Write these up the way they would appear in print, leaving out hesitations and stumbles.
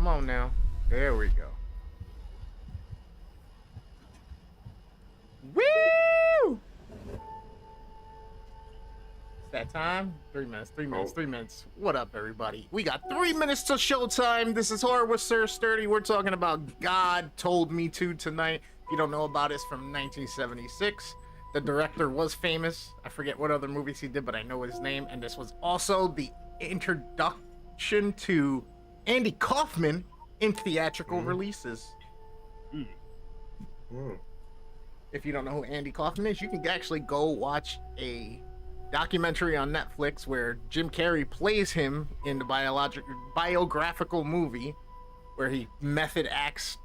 Come on now. There we go. Woo! It's that time. 3 minutes, 3 minutes, 3 minutes. What up, everybody? We got 3 minutes to showtime. This is Horror with Sir Sturdy. We're talking about God Told Me To tonight. If you don't know about it, it's from 1976. The director was famous. I forget what other movies he did, but I know his name. And this was also the introduction to Andy Kaufman in theatrical releases. If you don't know who Andy Kaufman is, you can actually go watch a documentary on Netflix where Jim Carrey plays him in the biographical movie where he method acts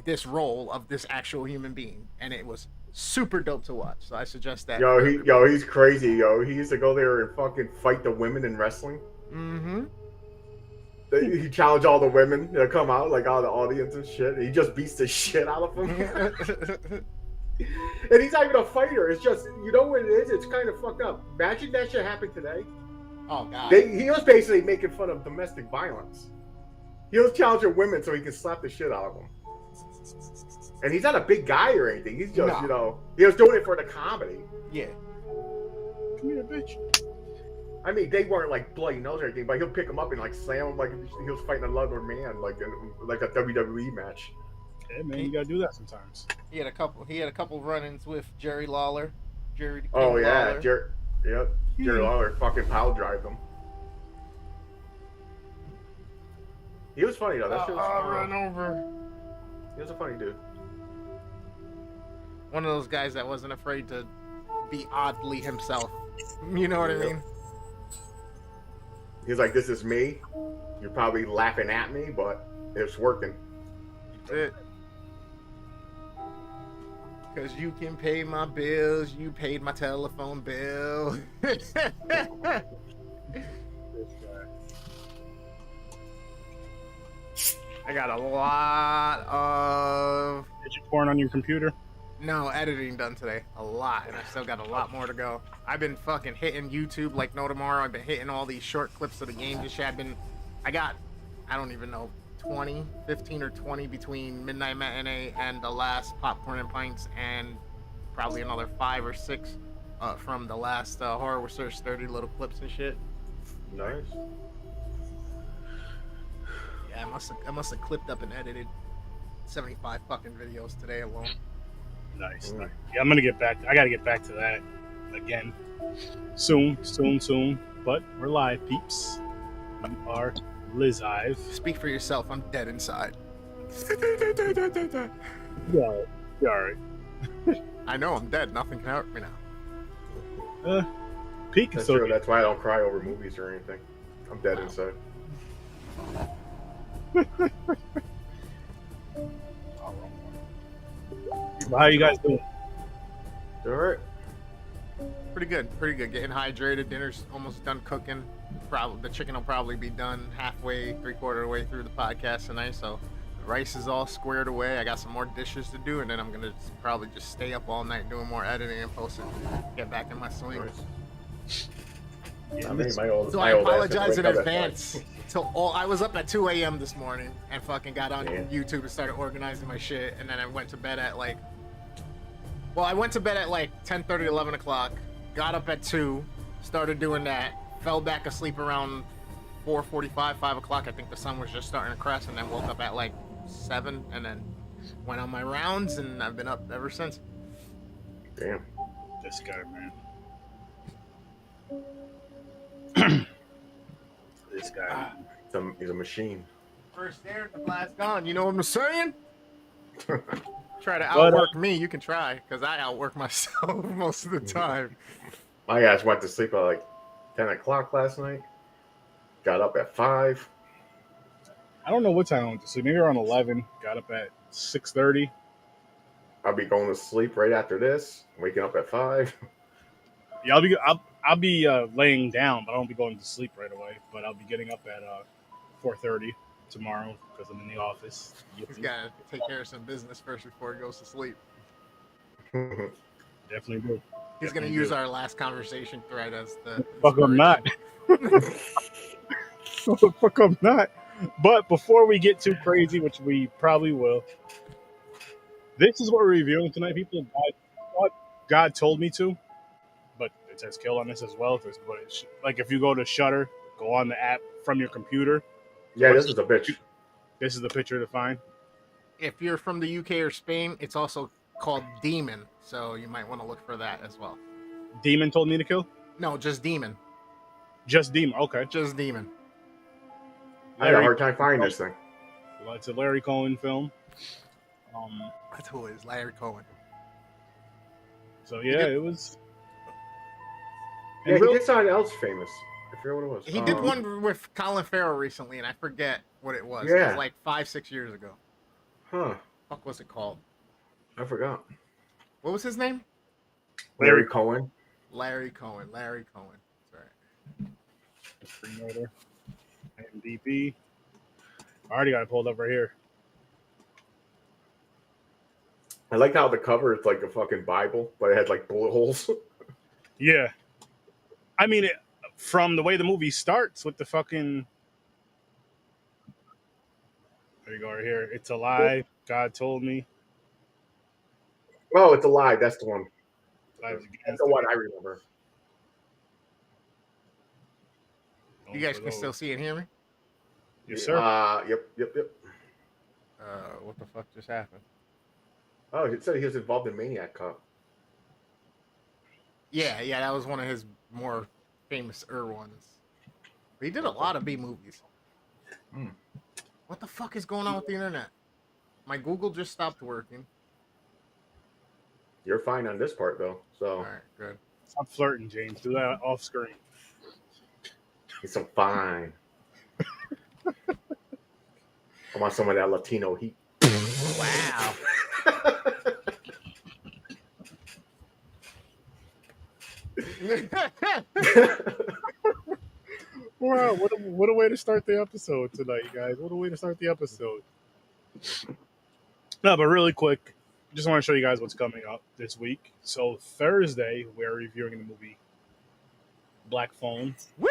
this role of this actual human being, and it was super dope to watch. So I suggest that. He's crazy. He used to go there and fucking fight the women in wrestling. He challenged all the women to come out, like all the audience and shit. He just beats the shit out of them. And he's not even a fighter. It's just, you know what it is? It's kind of fucked up. Imagine that shit happened today. Oh, God. He was basically making fun of domestic violence. He was challenging women so he could slap the shit out of them. And he's not a big guy or anything. He's just, he was doing it for the comedy. Yeah. Come here, bitch. I mean, they weren't like bloody nose or anything, but he'll pick him up and like slam him like he was fighting another man, like a WWE match. Yeah, man, you gotta do that sometimes. He had a couple run-ins with Jerry Lawler. Jerry Lawler. Jerry Lawler fucking pile drived him. He was funny though. That shit was run over. He was a funny dude. One of those guys that wasn't afraid to be oddly himself. You know what I mean? He's like, this is me. You're probably laughing at me, but it's working. That's it. Because you can pay my bills. You paid my telephone bill. This guy. I got a lot of... Did you porn on your computer? No, editing done today. A lot. And I still got a lot more to go. I've been fucking hitting YouTube like no tomorrow. I've been hitting all these short clips of the game. I don't even know, 15 or 20 between Midnight Matinee and the last Popcorn and Pints, and probably another 5 or 6 from the last Horror with Sir Sturdy little clips and shit. Nice. Yeah, I must have clipped up and edited 75 fucking videos today alone. Nice. Yeah, I'm gonna get back. I gotta get back to that again soon. But we're live, peeps. We are live. Speak for yourself. I'm dead inside. Yeah, all right. I know I'm dead. Nothing can hurt me now. Peak. That's true. That's why I don't cry over movies or anything. I'm dead inside. How you guys doing? All right. Pretty good. Getting hydrated. Dinner's almost done cooking. The chicken will probably be done halfway, 3/4 of the way through the podcast tonight. So the rice is all squared away. I got some more dishes to do, and then I'm gonna probably just stay up all night doing more editing and posting. Get back in my swing. Nice. Yeah, I apologize in advance. I was up at 2 a.m. this morning and fucking got on YouTube and started organizing my shit, and then I went to bed at I went to bed at 10:30, 11 o'clock, got up at 2, started doing that, fell back asleep around 4:45, 5 o'clock. I think the sun was just starting to crest, and then woke up at 7, and then went on my rounds, and I've been up ever since. Damn. This guy, man. This guy. He's a machine. First there, the last gone. You know what I'm saying? Try to outwork me. You can try, because I outwork myself most of the time. My ass went to sleep at 10 o'clock last night. Got up at 5. I don't know what time I went to sleep. Maybe around 11. Got up at 6:30. I'll be going to sleep right after this. Waking up at 5. Yeah, I'll be laying down, but I won't be going to sleep right away. But I'll be getting up at 4:30 tomorrow because I'm in the office. He's got to take care of some business first before he goes to sleep. Definitely do. He's going to use our last conversation thread as the... Fuck, I'm not. Fuck, I'm not. But before we get too crazy, which we probably will, this is what we're reviewing tonight, people. God told me to, but it says kill on this as well. Like if you go to Shutter, go on the app from your computer. Yeah, this is a bitch. This is the picture to find. If you're from the UK or Spain, it's also called Demon, so you might want to look for that as well. Demon told me to kill? No, just Demon. Just Demon, okay. Just Demon. I had a hard time finding this thing. Well, it's a Larry Cohen film. That's who it is, Larry Cohen. So yeah, it was. Yeah, he did something else famous. I forget what it was. He did one with Colin Farrell recently, and I forget what it was. Yeah. It was like 5-6 years ago. Huh. What was it called? I forgot. What was his name? Larry Cohen. Larry Cohen. Larry Cohen. That's right. Promoter. MDB. I already got it pulled up right here. I like how the cover is like a fucking Bible, but it had like bullet holes. Yeah. I mean, from the way the movie starts with the fucking... There you go, right here. It's a lie. God told me. Oh, it's a lie. That's the one. That's the one I remember. You guys can still see and hear me? Yes, sir. Yep. What the fuck just happened? Oh, it said he was involved in Maniac Cop. Yeah, that was one of his more famous ones. But he did a lot of B movies. What the fuck is going on with the internet? My Google just stopped working. You're fine on this part though, so. All right, good. Stop flirting, James. Do that off screen. He's so fine. I want some of that Latino heat. Wow. Wow, what a way to start the episode tonight, guys. What a way to start the episode. No, but really quick, just want to show you guys what's coming up this week. So Thursday, we're reviewing the movie Black Phone. Woo!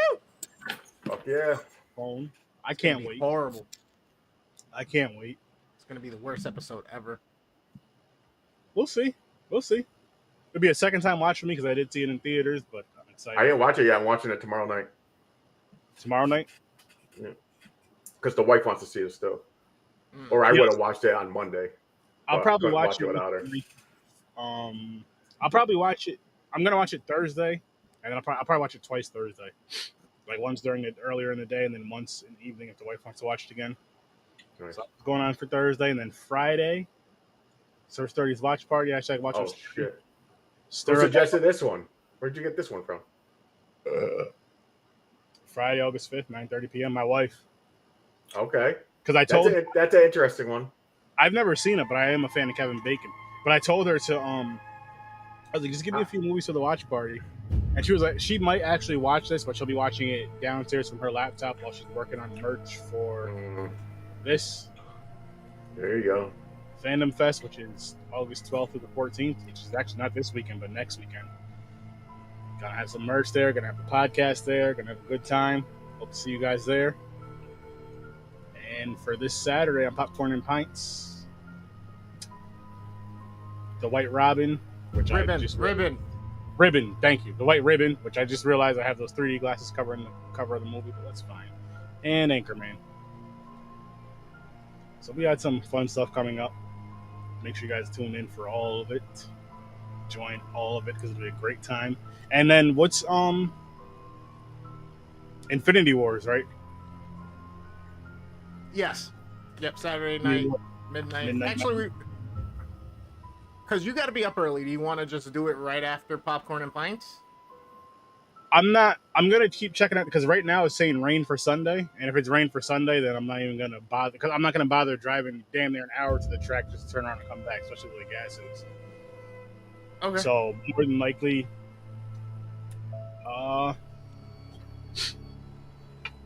Fuck yeah. Phone. I can't wait. Horrible. I can't wait. It's going to be the worst episode ever. We'll see. It'll be a second time watch for me because I did see it in theaters, but I'm excited. I didn't watch it yet. I'm watching it tomorrow night. Tomorrow night? Yeah. Because the wife wants to see it still. Or I would have watched it on Monday. I'll probably watch it without her. I'll probably watch it. I'm going to watch it Thursday, and then I'll probably watch it twice Thursday. Like once earlier in the day, and then once in the evening if the wife wants to watch it again. Nice. So that's going on for Thursday, and then Friday, Sir Sturdy's watch party. Hashtag watch. Oh shit! Who suggested this one? Where'd you get this one from? Friday, August 5th, 9:30 p.m. My wife. Okay. Because I told that's an interesting one. I've never seen it, but I am a fan of Kevin Bacon. But I told her to I was like, just give me a few movies for the watch party. And she was like, she might actually watch this, but she'll be watching it downstairs from her laptop while she's working on merch for this. There you go. Fandom Fest, which is August 12th through the 14th, which is actually not this weekend, but next weekend. Gonna have some merch there, gonna have the podcast there, gonna have a good time. Hope to see you guys there. And for this Saturday on Popcorn and Pints, the White Robin, which Ribbon, thank you. The White Ribbon, which I just realized I have those 3D glasses covering the cover of the movie, but that's fine. And Anchorman. So we had some fun stuff coming up. Make sure you guys tune in for all of it. Join all of it because it'll be a great time. And then what's Infinity Wars, right? Yes. Yep, Saturday night, midnight. Actually, because you got to be up early. Do you want to just do it right after Popcorn and Pints? I'm going to keep checking out because right now it's saying rain for Sunday. And if it's rain for Sunday, then I'm not even going to bother. Because I'm not going to bother driving damn near an hour to the track just to turn around and come back, especially with the gas is. Okay. So more than likely,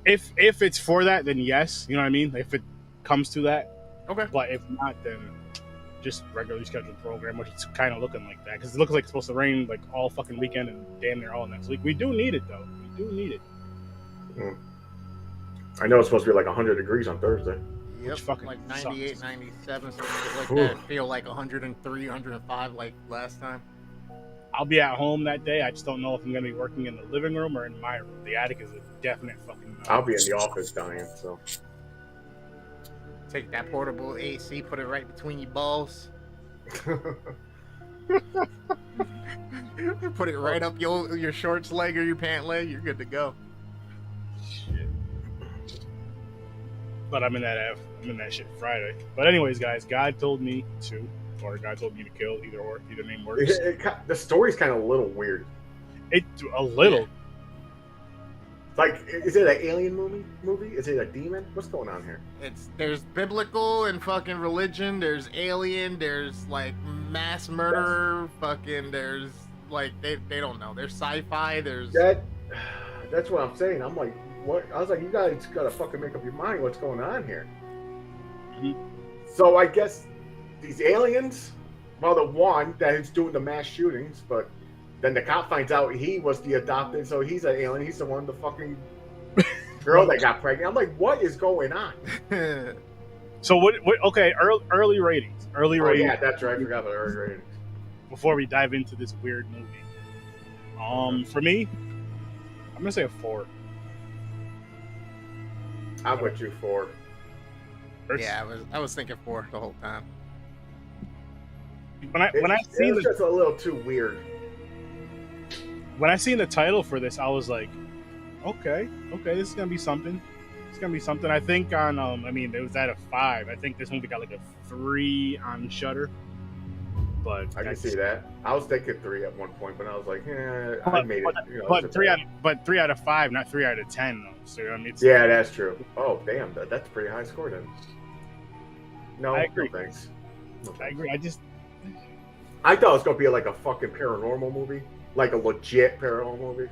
if it's for that, then yes. You know what I mean? If it comes to that. Okay. But if not, then just regularly scheduled program, which it's kind of looking like that because it looks like it's supposed to rain like all fucking weekend and damn near all next week. We do need it though. We do need it. I know it's supposed to be like 100 degrees on Thursday. Yep, fucking like 98, sucks. 97, something like that. Feel like 103, 105 like last time. I'll be at home that day. I just don't know if I'm going to be working in the living room or in my room. The attic is a definite fucking no. I'll be in the office dying, so. Take that portable AC, put it right between your balls. Put it right up your shorts leg or your pant leg. You're good to go. Shit. But I'm in that shit Friday. But anyways, guys, God told me to, or God told me to kill, either name works. The story's kind of a little weird. A little. Yeah. Like, is it an alien movie? Is it a demon? What's going on here? There's biblical and fucking religion. There's alien. There's like mass murderer. Fucking there's like they don't know. There's sci-fi. There's that's what I'm saying. I'm like, what? I was like, you guys gotta fucking make up your mind. What's going on here? Mm-hmm. So I guess these aliens, well, the one that is doing the mass shootings, but. Then the cop finds out he was the adopted, so he's an alien. He's the one, the fucking girl that got pregnant. I'm like, what is going on? So what? Okay, early ratings. Early ratings. Yeah, that's right. I forgot about early ratings. Before we dive into this weird movie, for me, I'm gonna say a 4. I'm with you 4. Yeah, I was thinking 4 the whole time. When I seen it's just a little too weird. When I seen the title for this, I was like, okay, this is gonna be something. It's gonna be something. I think on it was at a 5. I think this movie got like a 3 on Shudder. But I can see that. I was thinking 3 at one point, but I was like, I made it. You know, 3 out of 5, not 3 out of 10 though. So I mean, yeah, that's true. Oh damn, that's a pretty high score then. No, I agree. No thanks. I agree. I thought it was gonna be like a fucking paranormal movie. Like a legit paranormal movie.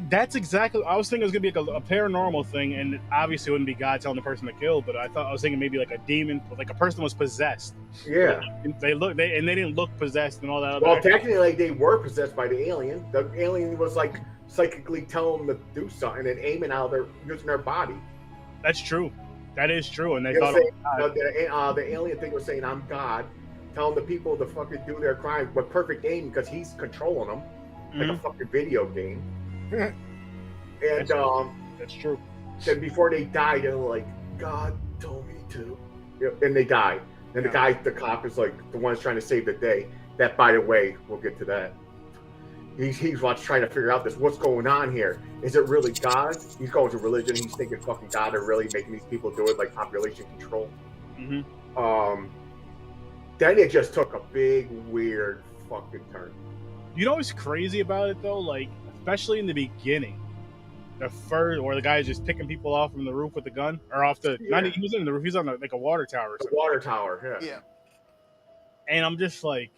That's exactly. I was thinking it was gonna be like a paranormal thing, and obviously it wouldn't be God telling the person to kill. But I was thinking maybe like a demon, like a person was possessed. Yeah. They didn't look possessed and all that. Well, technically, like, they were possessed by the alien. The alien was like psychically telling them to do something and aiming out using their body. That's true. That is true. And they It was thought saying, the alien thing was saying, "I'm God," telling the people to fucking do their crimes with perfect aim because he's controlling them. Like a fucking video game. And that's true. Then before they died, they were like, "God told me to." Yep, and they died. And the cop is like the one trying to save the day. That, by the way, we'll get to that. He's trying to figure out what's going on here. Is it really God? He's going to religion. He's thinking fucking God are really making these people do it, like population control. Mm-hmm. Then it just took a big weird fucking turn. You know what's crazy about it though? Like, especially in the beginning, the guy is just picking people off from the roof with a gun, or off the. Yeah. He was in the roof. He's on like a water tower. Or something. Water tower, yeah. And I'm just like,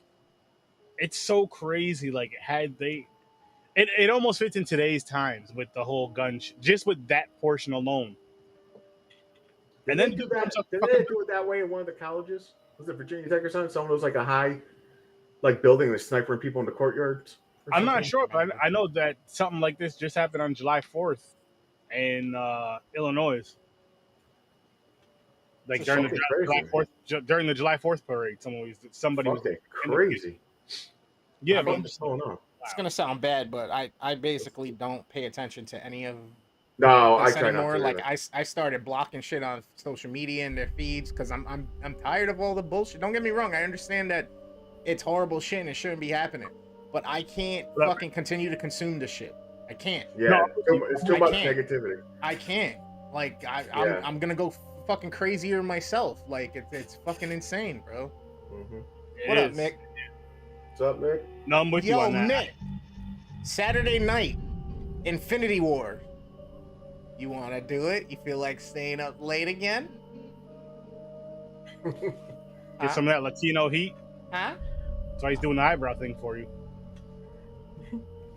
it's so crazy. Like, it almost fits in today's times with the whole gun, just with that portion alone. Did they do it that way in one of the colleges? Was it Virginia Tech or something? Someone was like a high. Like building the snipering people in the courtyards? I'm not sure, but I know that something like this just happened on July 4th in Illinois. Like during the July 4th parade, somebody was crazy. Yeah, it's gonna sound bad, but I basically don't pay attention to any of I try anymore. Like I started blocking shit on social media and their feeds because I'm tired of all the bullshit. Don't get me wrong, I understand that. It's horrible shit and it shouldn't be happening. But I can't fucking continue to consume this shit. I can't. Yeah, it's too much negativity. I can't. Like, I'm going to go fucking crazier myself. Like, it's fucking insane, bro. Mm-hmm. What up, Nick? What's up, Nick? No, I'm with you on that. Nick, Saturday night, Infinity War. You want to do it? You feel like staying up late again? Get some of that Latino heat? Huh? That's why he's doing the eyebrow thing for you.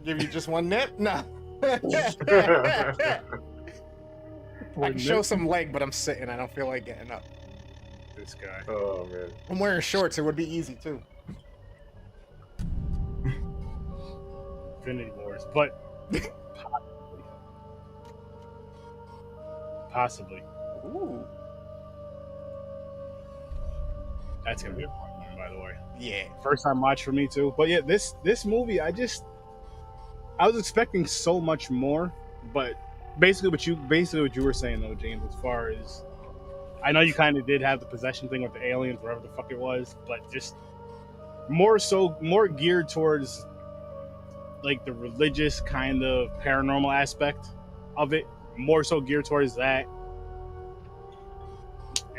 Give you just one nip? No. I can show some leg, but I'm sitting. I don't feel like getting up. This guy. Oh, man. I'm wearing shorts. It would be easy, too. Infinity Wars. But Possibly. Ooh. That's gonna be a fun one, by the way. Yeah. First time watch for me too. But yeah, this movie, I was expecting so much more, but basically what you were saying though, James, as far as I know you kind of did have the possession thing with the aliens, whatever the fuck it was, but just more geared towards like the religious kind of paranormal aspect of it, more so geared towards that.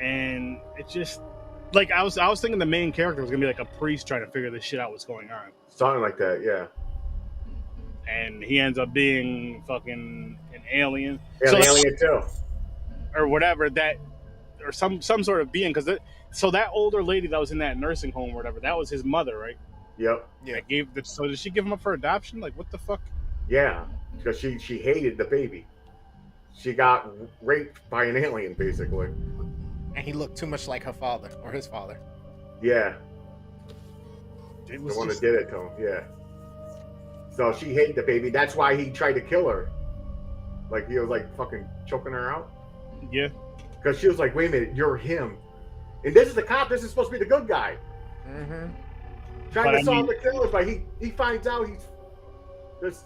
And it just like I was thinking the main character was gonna be like a priest trying to figure this shit out what's going on. Something like that, yeah. And he ends up being fucking an alien. Yeah, so an alien too. Or whatever that, or some sort of being. Because so that older lady that was in that nursing home or whatever, that was his mother, right? Yep. Yeah. So did she give him up for adoption? Like what the fuck? Yeah, because she hated the baby. She got raped by an alien, basically. And he looked too much like her father or his father. Yeah. It The was one just, that did it to him, yeah. So she hated the baby. That's why he tried to kill her. Like, he was, like, fucking choking her out. yeah. Because she was like, wait a minute, you're him. And this is the cop. This is supposed to be the good guy. Mm-hmm. Trying to solve the killer, but he finds out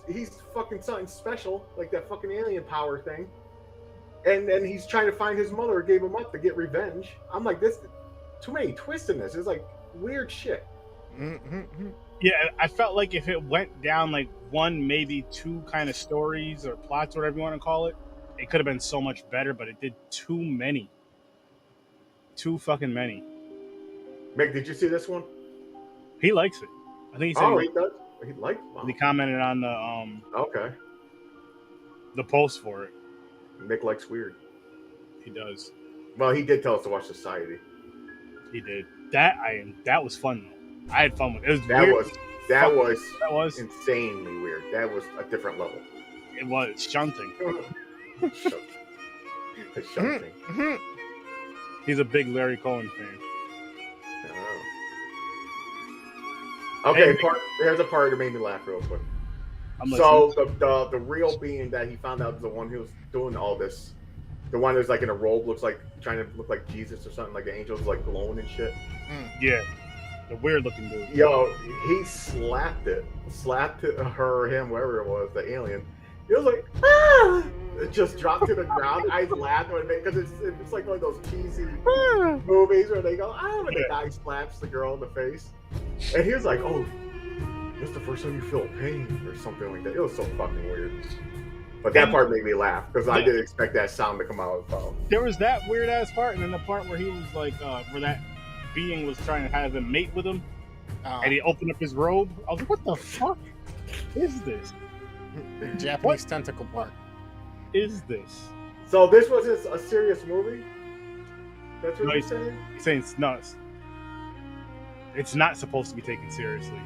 he's fucking something special, like that fucking alien power thing. And then he's trying to find his mother who gave him up to get revenge. I'm like, this too many twists in this. It's like weird shit. Mm-hmm. Yeah, I felt like if it went down like one, maybe two kind of stories or plots, or whatever you want to call it, it could have been so much better, but it did too many. Too fucking many. Mick, did you see this one? He likes it. I think he said he does. He liked it. Wow. he commented on the Okay. the post for it. Mick likes weird. He does. Well, he did tell us to watch Society. He did. That was fun though. I had fun with it. It was That weird. that was was insanely weird. That was a different level. it was shunting. The shunting. Mm-hmm. He's a big Larry Cohen fan. Oh. Okay, Hey, there's a part that made me laugh real quick. I'm So the real being that he found out was the one who was doing all this, the one who's like in a robe, looks like trying to look like Jesus or something, like the angels like glowing and shit. yeah, the weird looking dude. Yo, he slapped it, her, him, wherever it was, the alien. He was like, ah! It just dropped to the ground. I laughed when because it's like one of those cheesy movies where they go, ah, when the guy slaps the girl in the face, and he was like, oh, this is the first time you feel pain or something like that. It was so fucking weird. But that part made me laugh because I didn't expect that sound to come out as well. There was that weird ass part, and then the part where he was like, where that being was trying to have him mate with him, and he opened up his robe. I was like, what the fuck is this? Japanese tentacle part. Is this? So this was a serious movie? That's what you're saying? He's saying it's nuts. It's not supposed to be taken seriously.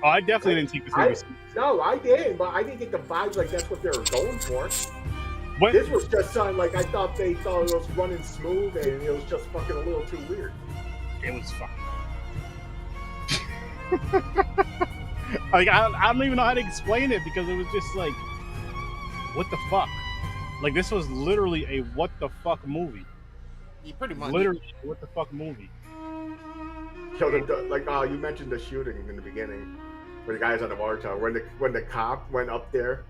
Oh, I definitely didn't take this seriously. No, I didn't, but I didn't get the vibes like that's what they were going for. What? This was just something like I thought they thought it was running smooth and it was just fucking a little too weird. It was fun. Like I don't even know how to explain it because it was just like, what the fuck? Like this was literally a what the fuck movie. Yeah, pretty much. Literally, a what the fuck movie. So you mentioned the shooting in the beginning, where the guy's on the water tower. When the cop went up there,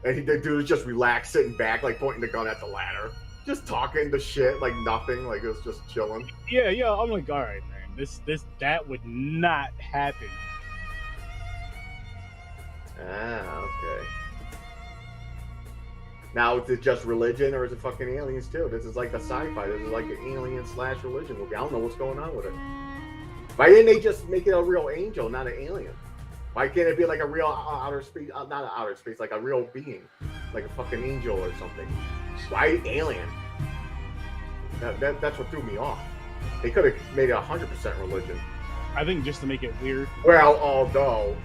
and the dude was just relaxed, sitting back, like pointing the gun at the ladder, just talking the shit like nothing, like it was just chilling. Yeah. I'm like, all right, man, that would not happen. Ah, okay. Now, is it just religion or is it fucking aliens too? This is like a sci-fi. This is like an alien/religion movie. I don't know what's going on with it. Why didn't they just make it a real angel, not an alien? Why can't it be like a real outer space, not an outer space, like a real being, like a fucking angel or something? Why alien? That's what threw me off. They could have made it 100% religion. I think just to make it weird. Well, although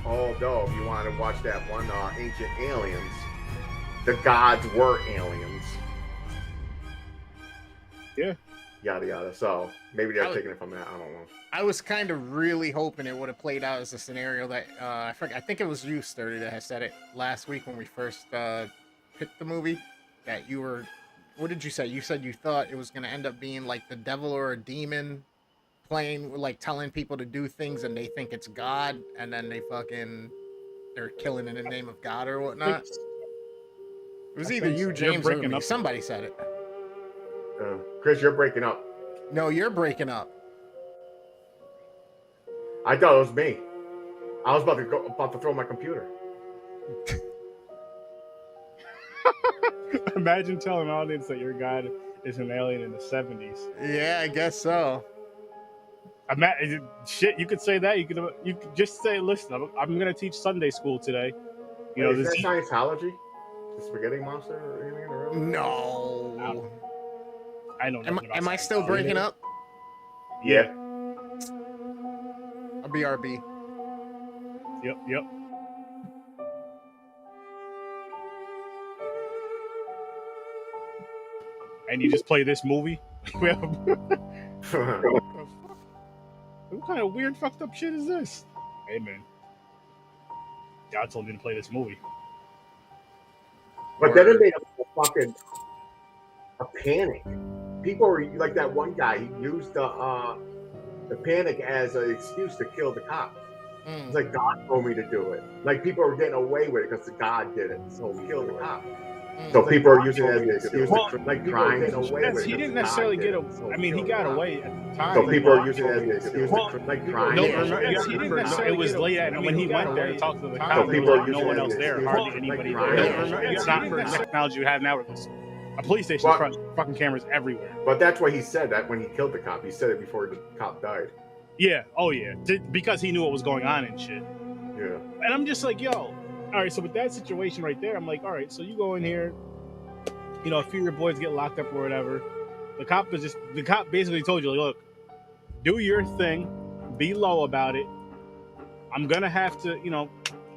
if you want to watch that one, Ancient Aliens, the gods were aliens. Yeah. Yada yada. So maybe they're taking it from that. I don't know. I was kind of really hoping it would have played out as a scenario that I think it was you, Sturdy, that had said it last week when we first picked the movie. that you were. What did you say? You said you thought it was gonna end up being like the devil or a demon playing, like telling people to do things, and they think it's God, and then they're killing in the name of God or whatnot. It was either you, James, or me. Somebody said it. Chris, you're breaking up. No, you're breaking up. I thought it was me. I was about to throw my computer. Imagine telling an audience that your God is an alien in the 70s. Yeah, I guess so. Shit, you could say that. You could just say, "Listen, I'm going to teach Sunday school today." Is that Scientology? The spaghetti monster or anything in the room? No. I know. Am I still breaking up? Yeah. A BRB. Yep. And you just play this movie? What kind of weird, fucked up shit is this? Hey, man. God told me to play this movie. But then it made a panic. People were like that one guy. He used the panic as an excuse to kill the cop. It's like God told me to do it. Like people were getting away with it because God did it, so kill the cop. So people are using it as an excuse to like trying to get away with it. He didn't necessarily get away. I mean, he got away at the time. So people are using it as an excuse to like trying. He didn't necessarily. It was late at when he went there to talk to the cop. People are no one else there. Hardly anybody there. It's not the technology you have now. A police station in front, fucking cameras everywhere. But that's why he said that when he killed the cop. He said it before the cop died. Yeah. Oh yeah. Because he knew what was going on and shit. Yeah. And I'm just like, yo. All right. So with that situation right there, I'm like, all right. So you go in here. A few of your boys get locked up or whatever. The cop basically told you, like, look, do your thing, be low about it. I'm gonna have to,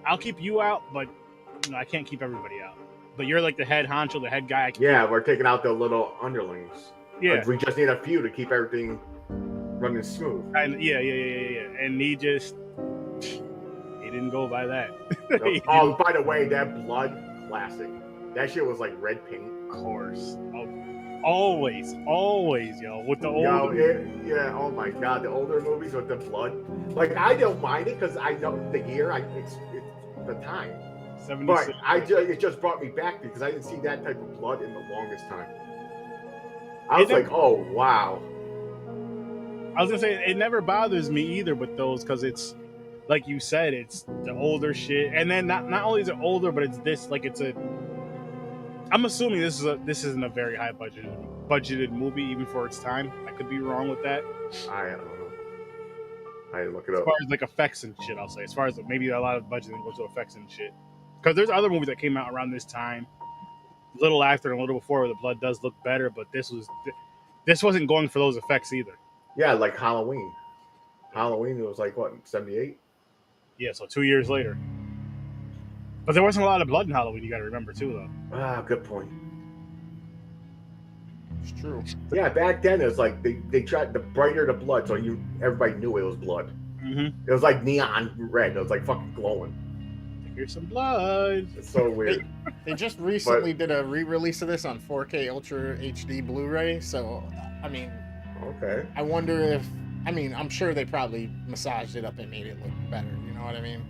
I'll keep you out, but I can't keep everybody out. But you're like the head honcho, the head guy. We're taking out the little underlings. Yeah, like, we just need a few to keep everything running smooth. And yeah. And he didn't go by that. Oh, by the way, that blood classic. That shit was like red paint. Of course. Always, yo. With the older... oh my God. The older movies with the blood. Like, I don't mind it because I know the year, it's the time. 76. But it just brought me back because I didn't see that type of blood in the longest time. I was like, oh, wow. I was going to say, it never bothers me either with those because it's, like you said, it's the older shit. And then not only is it older, but it's this, like it's a... I'm assuming this isn't a very high budgeted movie, even for its time. I could be wrong with that. I don't know. I didn't look it up. As far as like effects and shit, I'll say. As far as maybe a lot of budgeting goes to effects and shit. Because there's other movies that came out around this time, a little after and a little before, where the blood does look better. But this wasn't going for those effects either. Yeah, like Halloween. Halloween was like what, 78? Yeah, so 2 years later. But there wasn't a lot of blood in Halloween, you got to remember, too, though. Ah, good point. It's true. Yeah, back then, it was like they tried the brighter the blood, so everybody knew it was blood. Mm-hmm. It was like neon red. It was like fucking glowing. Here's some blood. It's so weird. They just recently did a re-release of this on 4K Ultra HD Blu-ray, so, I mean... Okay. I wonder if... I mean, I'm sure they probably massaged it up and made it look better, you know what I mean?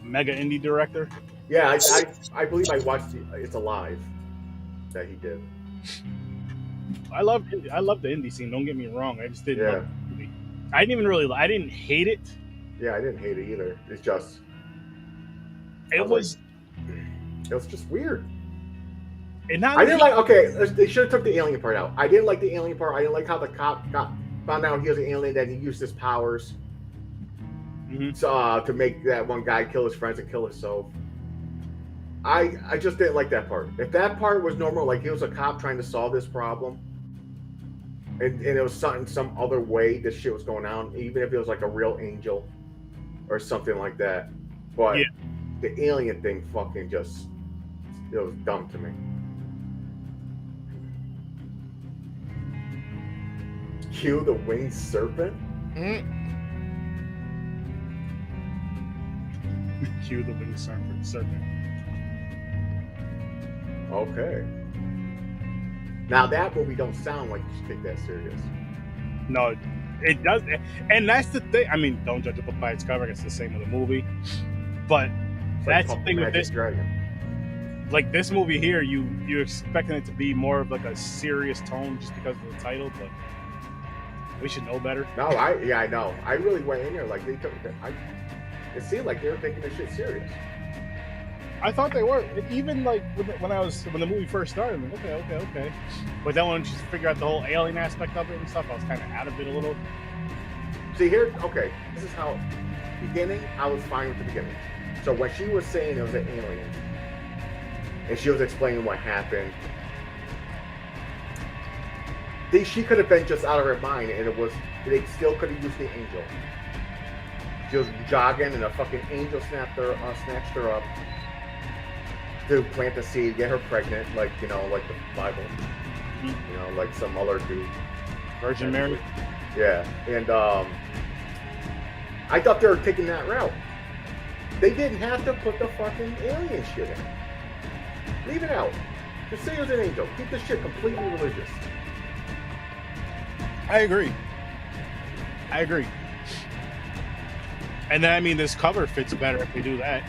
Mega indie director. Yeah, I believe I watched It's Alive that he did. I love the indie scene. Don't get me wrong. I just didn't. Yeah. Love the movie. I didn't hate it. Yeah, I didn't hate it either. It's just. It was just weird. I didn't like. Okay, they should have took the alien part out. I didn't like the alien part. I didn't like how the cop found out he was an alien. That he used his powers. To make that one guy kill his friends and kill himself. I just didn't like that part. If that part was normal, like he was a cop trying to solve this problem, and it was some other way this shit was going on, even if it was like a real angel or something like that. But the alien thing fucking it was dumb to me. Cue the winged serpent? Cue the winged serpent. Okay. Now that movie don't sound like you should take that serious. No, it does, and that's the thing. I mean, don't judge a book by its cover. It's the same with the movie, but that's the thing with this Dragon. Like this movie here, you're expecting it to be more of like a serious tone just because of the title, but we should know better. No, I know. I really went in there like they took. It seemed like they were taking this shit serious. I thought they were. Even like when the movie first started, I'm like, okay. But then once you figure out the whole alien aspect of it and stuff, I was kind of out of it a little. See here, okay. This is how beginning. I was fine with the beginning. So when she was saying it was an alien, and she was explaining what happened, she could have been just out of her mind, and they still could have used the angel. She was jogging, and a fucking angel snatched her up to plant the seed, get her pregnant, like the Bible, like some other dude. Virgin Mary. Yeah, and I thought they were taking that route. They didn't have to put the fucking alien shit in. Leave it out. Just say it was an angel. Keep this shit completely religious. I agree. And then, I mean, this cover fits better if we do that.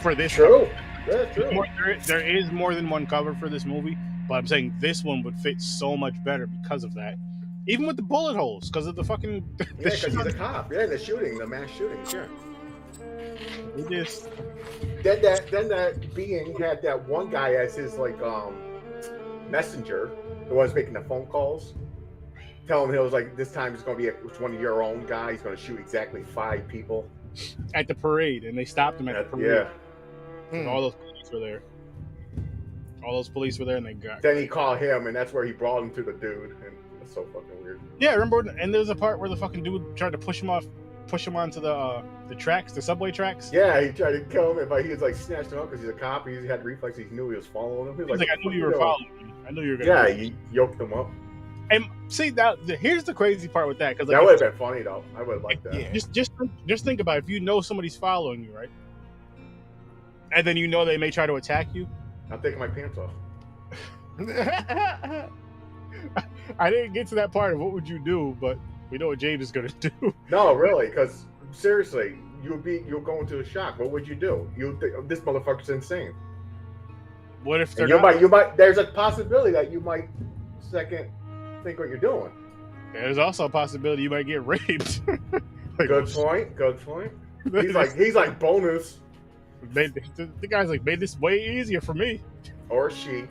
For this True. Cover, That's true. there is more than one cover for this movie, but I'm saying this one would fit so much better because of that. Even with the bullet holes, because of the fucking... Yeah, because he's a cop. Yeah, the mass shooting, sure. It is. Then that being had that one guy as his, messenger, the one who's making the phone calls. Tell him he was like, this time it's going to be one of your own guys. He's going to shoot exactly 5 people. At the parade, and they stopped him at the parade. Yeah. All those police were there. And they got... Then he called him, and that's where he brought him to the dude. And it's so fucking weird. Yeah, remember? And there was a part where the fucking dude tried to push him onto the tracks, the subway tracks. Yeah, he tried to kill him, but he was like snatched him up because he's a cop. He had reflexes. He knew he was following him. He was like, I knew you were following me. I knew you were going to... Yeah, he yoked him up. And see, here's the crazy part with that. Cause that would have been funny, though. I would have liked that. Yeah. Just think about it. If you know somebody's following you, right? And then you know they may try to attack you. I'm taking my pants off. I didn't get to that part of what would you do, but we know what James is going to do. No, really, because seriously, you'll go into a shock. What would you do? This motherfucker's insane. What if they're you might? There's a possibility that you might second think what you're doing. There's also a possibility you might get raped. Good point. He's like bonus. The guy's like, made this way easier for me. Or she.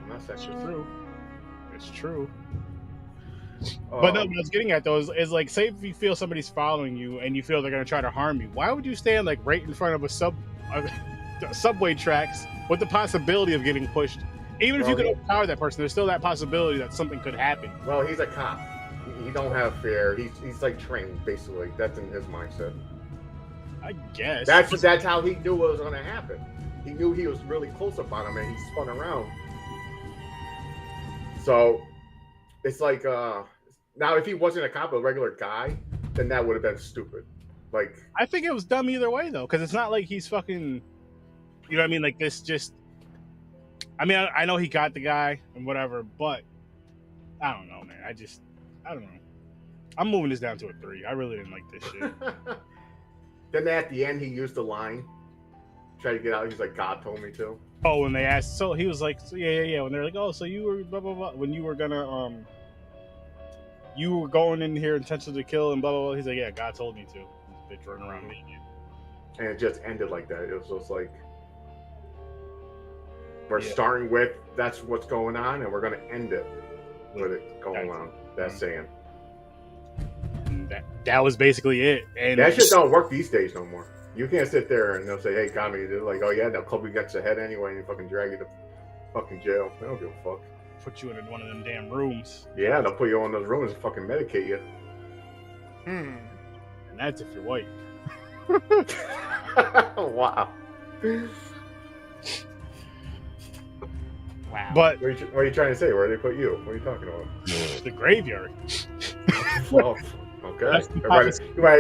I'm not saying it's true. But no, what I was getting at though is like, say if you feel somebody's following you and you feel they're gonna try to harm you, why would you stand like right in front of a subway tracks with the possibility of getting pushed? Even if you could overpower that person, there's still that possibility that something could happen. Well, he's a cop. He don't have fear. He's like trained, basically. That's in his mindset. I guess. That's how he knew what was going to happen. He knew he was really close upon him, and he spun around. So, it's like, now if he wasn't a cop, a regular guy, then that would have been stupid. Like, I think it was dumb either way, though, because it's not like he's fucking, you know what I mean? Like, this just... I mean, I know he got the guy and whatever, but I don't know, man. I don't know. I'm moving this down to a 3. I really didn't like this shit. Then at the end, he used the line, tried to get out. He's like, God told me to. Oh, when they asked, so he was like, so, yeah. When they're like, oh, so you were blah, blah, blah. When you were gonna, you were going in here intentionally to kill and blah, blah, blah. He's like, yeah, God told me to. This bitch running around me. And it just ended like that. It was just like, we're starting with that's what's going on, and we're going to end it with it going on. That's saying. That was basically it. And that shit don't work these days no more. You can't sit there and they'll say, "Hey, comedy," they're like, "Oh yeah, they'll club you against the head anyway, and you fucking drag you to fucking jail." They don't give a fuck. Put you in one of them damn rooms. Yeah, they'll put you in those rooms and fucking medicate you. And that's if you're white. Wow. Wow. But what are you trying to say? Where they put you? What are you talking about? The graveyard. Well, Okay.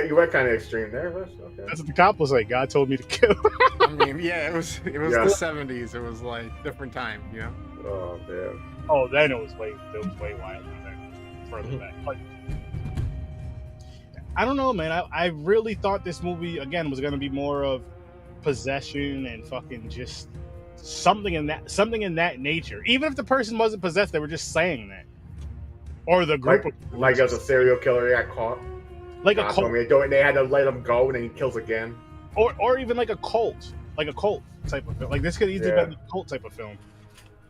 You went kind of extreme there. Okay. That's what the cop was like. God told me to kill. I mean, yeah, it was the 70s. It was like different time, you know. Oh man. Oh, then it was way wilder than further back. But I don't know, man. I really thought this movie again was gonna be more of possession and fucking just something in that nature. Even if the person wasn't possessed, they were just saying that. Or the group like as a serial killer got caught. Like a cult. They had to let him go and then he kills again. Or even like a cult. Like a cult type of film. Like this could easily be a cult type of film.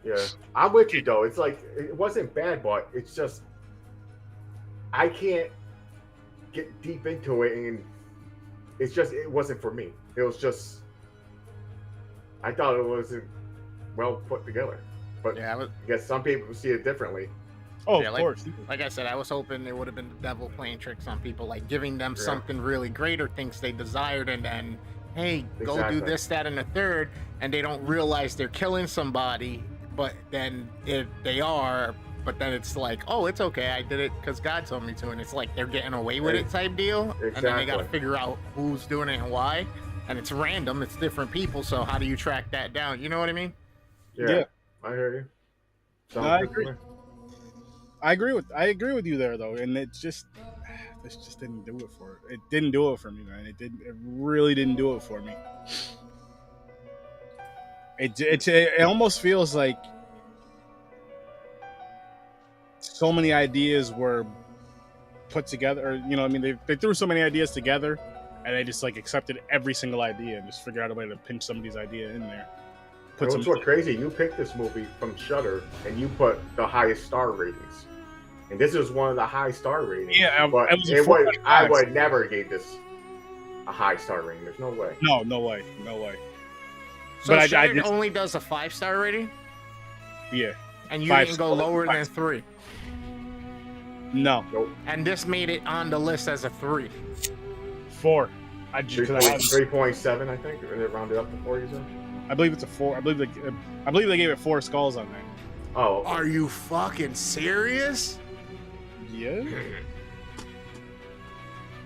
Yeah. I'm with you though. It's like it wasn't bad, but it's just I can't get deep into it and it wasn't for me. It was just I thought it wasn't well put together. But I guess some people see it differently. Oh, of course. Like I said, I was hoping it would have been the devil playing tricks on people, like giving them something really great or things they desired, and then, hey, go do this, that, and the third, and they don't realize they're killing somebody, but then they are, but then it's like, oh, it's okay, I did it because God told me to, and it's like they're getting away with it type deal, and then they got to figure out who's doing it and why, and it's random, it's different people, so how do you track that down? You know what I mean? Yeah. I hear you. No, I agree. I agree with you there though, and this just didn't do it for it. It didn't do it for me, man. It really didn't do it for me. It almost feels like so many ideas were put together, or you know, I mean, they threw so many ideas together, and they just like accepted every single idea and just figured out a way to pinch somebody's idea in there. What's crazy? You picked this movie from Shudder, and you put the highest star ratings. And this is one of the high star ratings. Yeah, but I would never give this a high star rating. There's no way. No way. So but Shudder only does a 5-star rating? Yeah. And you didn't go lower than 3? No. Nope. And this made it on the list as a 3? 4. 3.7, I think. Or they rounded up to 4, you said? I believe it's a 4. I believe they gave it 4 skulls on that. Oh. Okay. Are you fucking serious? Yeah.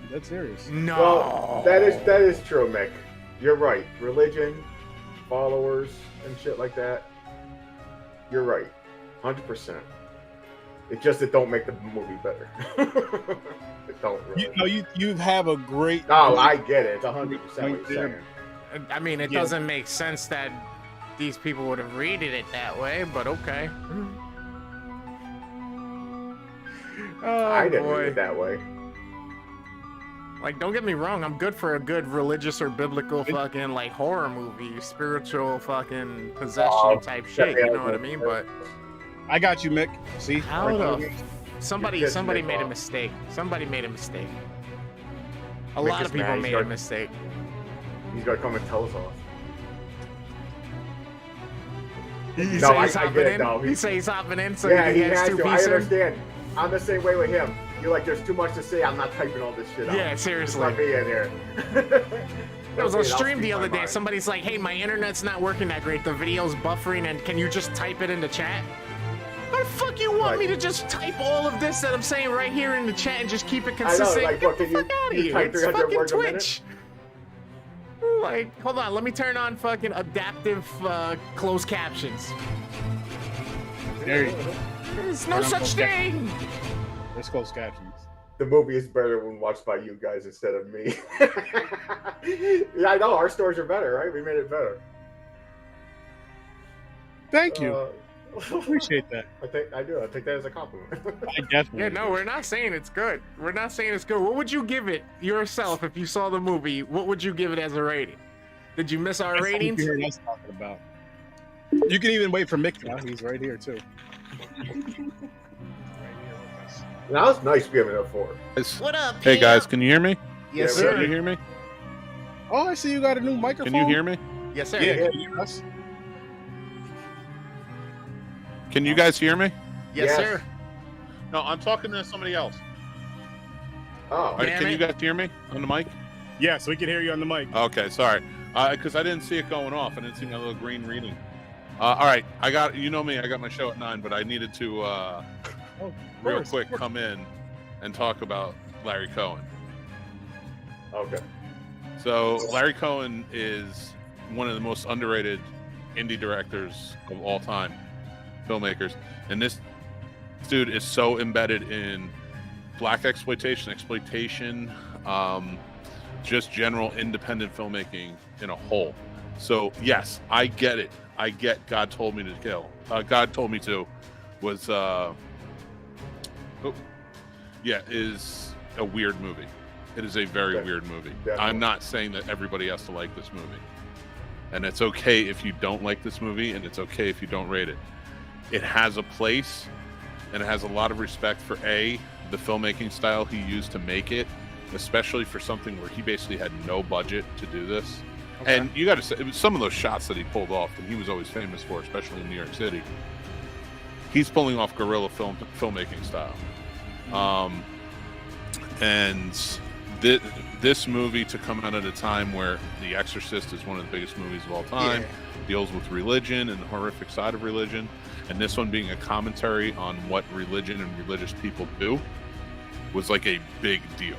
That's serious. No. Well, that is true, Mick. You're right. Religion, followers, and shit like that. You're right. 100%. It don't make the movie better. It don't really. You have a great. Oh, I get it. It's 100% what you're saying. I mean, it doesn't make sense that these people would have rated it that way, but okay. Oh, I didn't read it that way. Like, don't get me wrong, I'm good for a good religious or biblical fucking, like, horror movie, spiritual fucking possession type shit, you know what I mean? But I got you, Mick. See? How the... Somebody made a mistake. Somebody made a mistake. A lot of people made a mistake. He's gonna come and tell us off. He says he's hopping in, so he has to. I understand. I'm the same way with him. You're like, there's too much to say. I'm not typing all this shit out. Yeah, seriously. Let me in here. There was a stream the other day. Somebody's like, hey, my internet's not working that great. The video's buffering, and can you just type it in the chat? How the fuck you want me to just type all of this that I'm saying right here in the chat and just keep it consistent? I know, like, what, can you type 300 words a minute? Like, hold on, let me turn on fucking adaptive closed captions. There you go. There's no such thing. There's closed captions. The movie is better when watched by you guys instead of me. Yeah, I know, our stories are better, right? We made it better. Thank you. Appreciate that. I do. I take that as a compliment. I definitely. Yeah, no, we're not saying it's good. We're not saying it's good. What would you give it yourself if you saw the movie? What would you give it as a rating? Did you miss our ratings? You us talking about. You can even wait for Mick now. He's right here too. That was nice giving it a 4. What up, Hey guys, can you hear me? Yes, sir. Can you hear me? Oh, I see you got a new microphone. Can you hear me? Yes, sir. Yeah, can you hear us? Can you guys hear me? Yes, sir. No, I'm talking to somebody else. Oh, Can you guys hear me on the mic? Yes, we can hear you on the mic. Okay, sorry. Because I didn't see it going off. I didn't see my little green reading. All right, I got me. I got my show at 9, but I needed to real quick come in and talk about Larry Cohen. Okay. So Larry Cohen is one of the most underrated indie directors of all time, filmmakers, and this dude is so embedded in black exploitation, just general independent filmmaking in a whole. So yes, I get it. I get God Told Me to Kill. God Told Me To was is a weird movie. It is a very weird movie. Definitely. I'm not saying that everybody has to like this movie. And it's okay if you don't like this movie, and it's okay if you don't rate it. It has a place, and it has a lot of respect for the filmmaking style he used to make it, especially for something where he basically had no budget to do this. Okay. And you got to say, it was some of those shots that he pulled off, and he was always famous for, especially in New York City. He's pulling off guerrilla filmmaking style. And this movie, to come out at a time where The Exorcist is one of the biggest movies of all time, deals with religion and the horrific side of religion, and this one being a commentary on what religion and religious people do, was like a big deal.